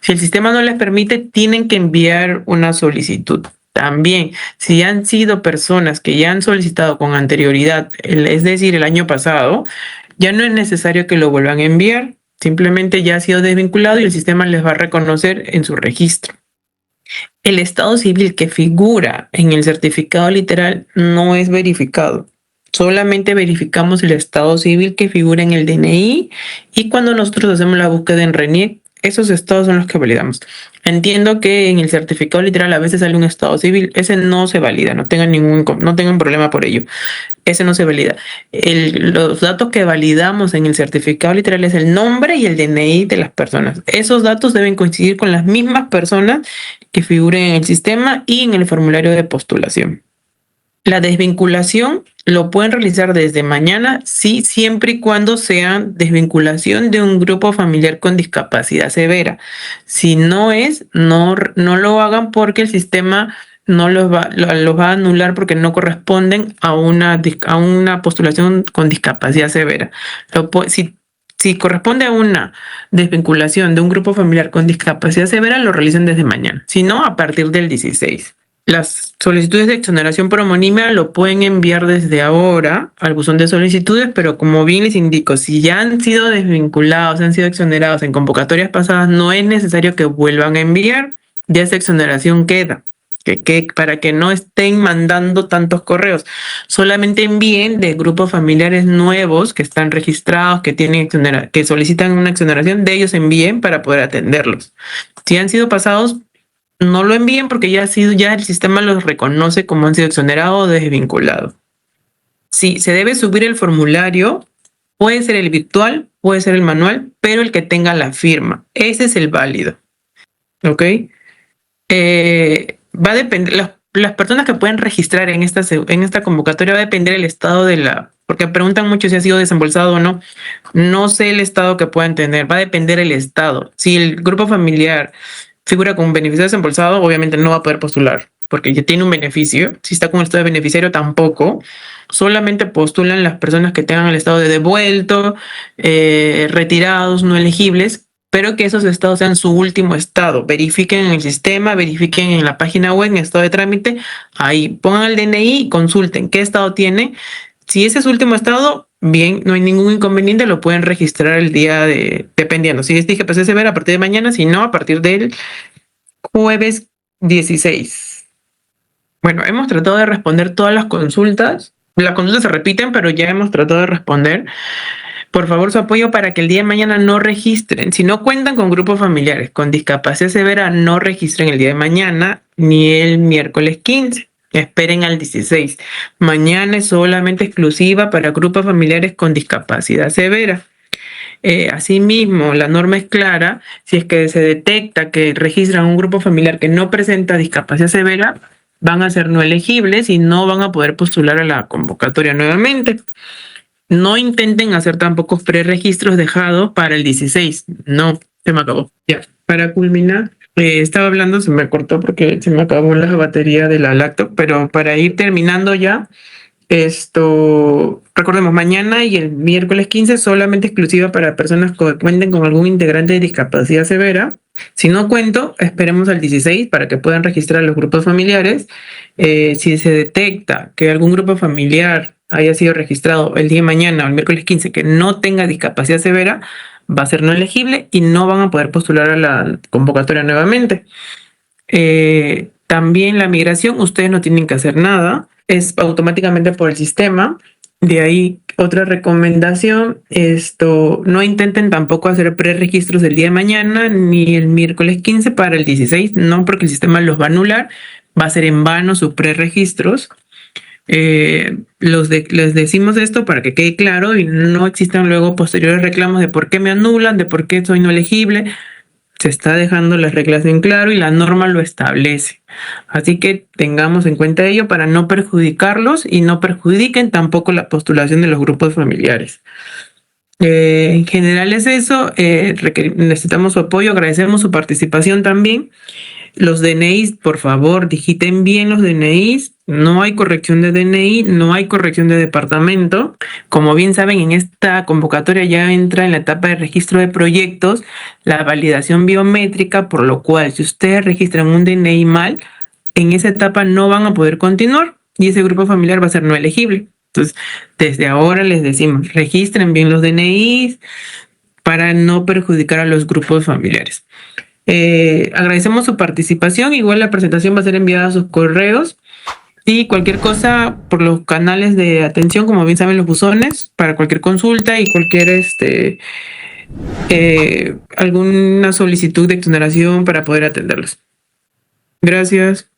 Si el sistema no les permite, tienen que enviar una solicitud. También, si han sido personas que ya han solicitado con anterioridad, es decir, el año pasado, ya no es necesario que lo vuelvan a enviar, simplemente ya ha sido desvinculado y el sistema les va a reconocer en su registro. El estado civil que figura en el certificado literal no es verificado. Solamente verificamos el estado civil que figura en el DNI y cuando nosotros hacemos la búsqueda en RENIEC, esos estados son los que validamos. Entiendo que en el certificado literal a veces sale un estado civil, ese no se valida, no tengan problema por ello. Ese no se valida. Los datos que validamos en el certificado literal es el nombre y el DNI de las personas. Esos datos deben coincidir con las mismas personas que figuren en el sistema y en el formulario de postulación. La desvinculación lo pueden realizar desde mañana, sí, siempre y cuando sea desvinculación de un grupo familiar con discapacidad severa. Si no es, no lo hagan porque el sistema no los va a anular porque no corresponden a una postulación con discapacidad severa. Si corresponde a una desvinculación de un grupo familiar con discapacidad severa, lo realicen desde mañana. Si no, a partir del 16. Las solicitudes de exoneración por homonimia lo pueden enviar desde ahora al buzón de solicitudes, pero como bien les indico, si ya han sido desvinculados, han sido exonerados en convocatorias pasadas, no es necesario que vuelvan a enviar, ya esa exoneración queda. para que no estén mandando tantos correos. Solamente envíen de grupos familiares nuevos que están registrados, que solicitan una exoneración, de ellos envíen para poder atenderlos. Si han sido pasados, no lo envíen porque ya el sistema los reconoce como han sido exonerados o desvinculados. Sí, se debe subir el formulario, puede ser el virtual, puede ser el manual, pero el que tenga la firma. Ese es el válido. ¿Ok? Va a depender, las personas que pueden registrar en esta convocatoria va a depender el estado porque preguntan mucho si ha sido desembolsado o no. No sé el estado que puedan tener, va a depender el estado. Si el grupo familiar figura como un beneficiario desembolsado, obviamente no va a poder postular, porque ya tiene un beneficio. Si está con el estado de beneficiario, tampoco. Solamente postulan las personas que tengan el estado de devuelto, retirados, no elegibles, pero que esos estados sean su último estado. Verifiquen en el sistema, verifiquen en la página web, en estado de trámite, ahí pongan el DNI y consulten qué estado tiene. Si ese es su último estado, bien, no hay ningún inconveniente, lo pueden registrar el día dependiendo. Si es discapacidad severa a partir de mañana, si no, a partir del jueves 16. Bueno, hemos tratado de responder todas las consultas. Las consultas se repiten, pero ya hemos tratado de responder. Por favor, su apoyo para que el día de mañana no registren. Si no cuentan con grupos familiares con discapacidad severa, no registren el día de mañana ni el miércoles 15. Esperen al 16. Mañana es solamente exclusiva para grupos familiares con discapacidad severa. Asimismo, la norma es clara. Si es que se detecta que registran un grupo familiar que no presenta discapacidad severa, van a ser no elegibles y no van a poder postular a la convocatoria nuevamente. No intenten hacer tampoco preregistros dejados para el 16. No, se me acabó. Ya, para culminar, estaba hablando, se me cortó porque se me acabó la batería de la laptop, pero para ir terminando ya, recordemos, mañana y el miércoles 15 solamente exclusiva para personas que cuenten con algún integrante de discapacidad severa. Si no cuento, esperemos al 16 para que puedan registrar los grupos familiares. Si se detecta que algún grupo familiar haya sido registrado el día de mañana o el miércoles 15 que no tenga discapacidad severa, va a ser no elegible y no van a poder postular a la convocatoria nuevamente. También la migración, ustedes no tienen que hacer nada, es automáticamente por el sistema. De ahí otra recomendación, no intenten tampoco hacer preregistros el día de mañana ni el miércoles 15 para el 16, no, porque el sistema los va a anular, va a ser en vano sus preregistros. Les decimos esto para que quede claro y no existan luego posteriores reclamos de por qué me anulan, de por qué soy no elegible. Se está dejando las reglas en claro y la norma lo establece. Así que tengamos en cuenta ello para no perjudicarlos y no perjudiquen tampoco la postulación de los grupos familiares. En general es eso. Necesitamos su apoyo, agradecemos su participación también. Los DNIs, por favor, digiten bien los DNIs. No hay corrección de DNI, no hay corrección de departamento. Como bien saben, en esta convocatoria ya entra en la etapa de registro de proyectos la validación biométrica, por lo cual si ustedes registran un DNI mal, en esa etapa no van a poder continuar y ese grupo familiar va a ser no elegible. Entonces, desde ahora les decimos, registren bien los DNIs para no perjudicar a los grupos familiares. Agradecemos su participación. Igual la presentación va a ser enviada a sus correos y cualquier cosa por los canales de atención, como bien saben, los buzones, para cualquier consulta y cualquier alguna solicitud de exoneración para poder atenderlos. Gracias.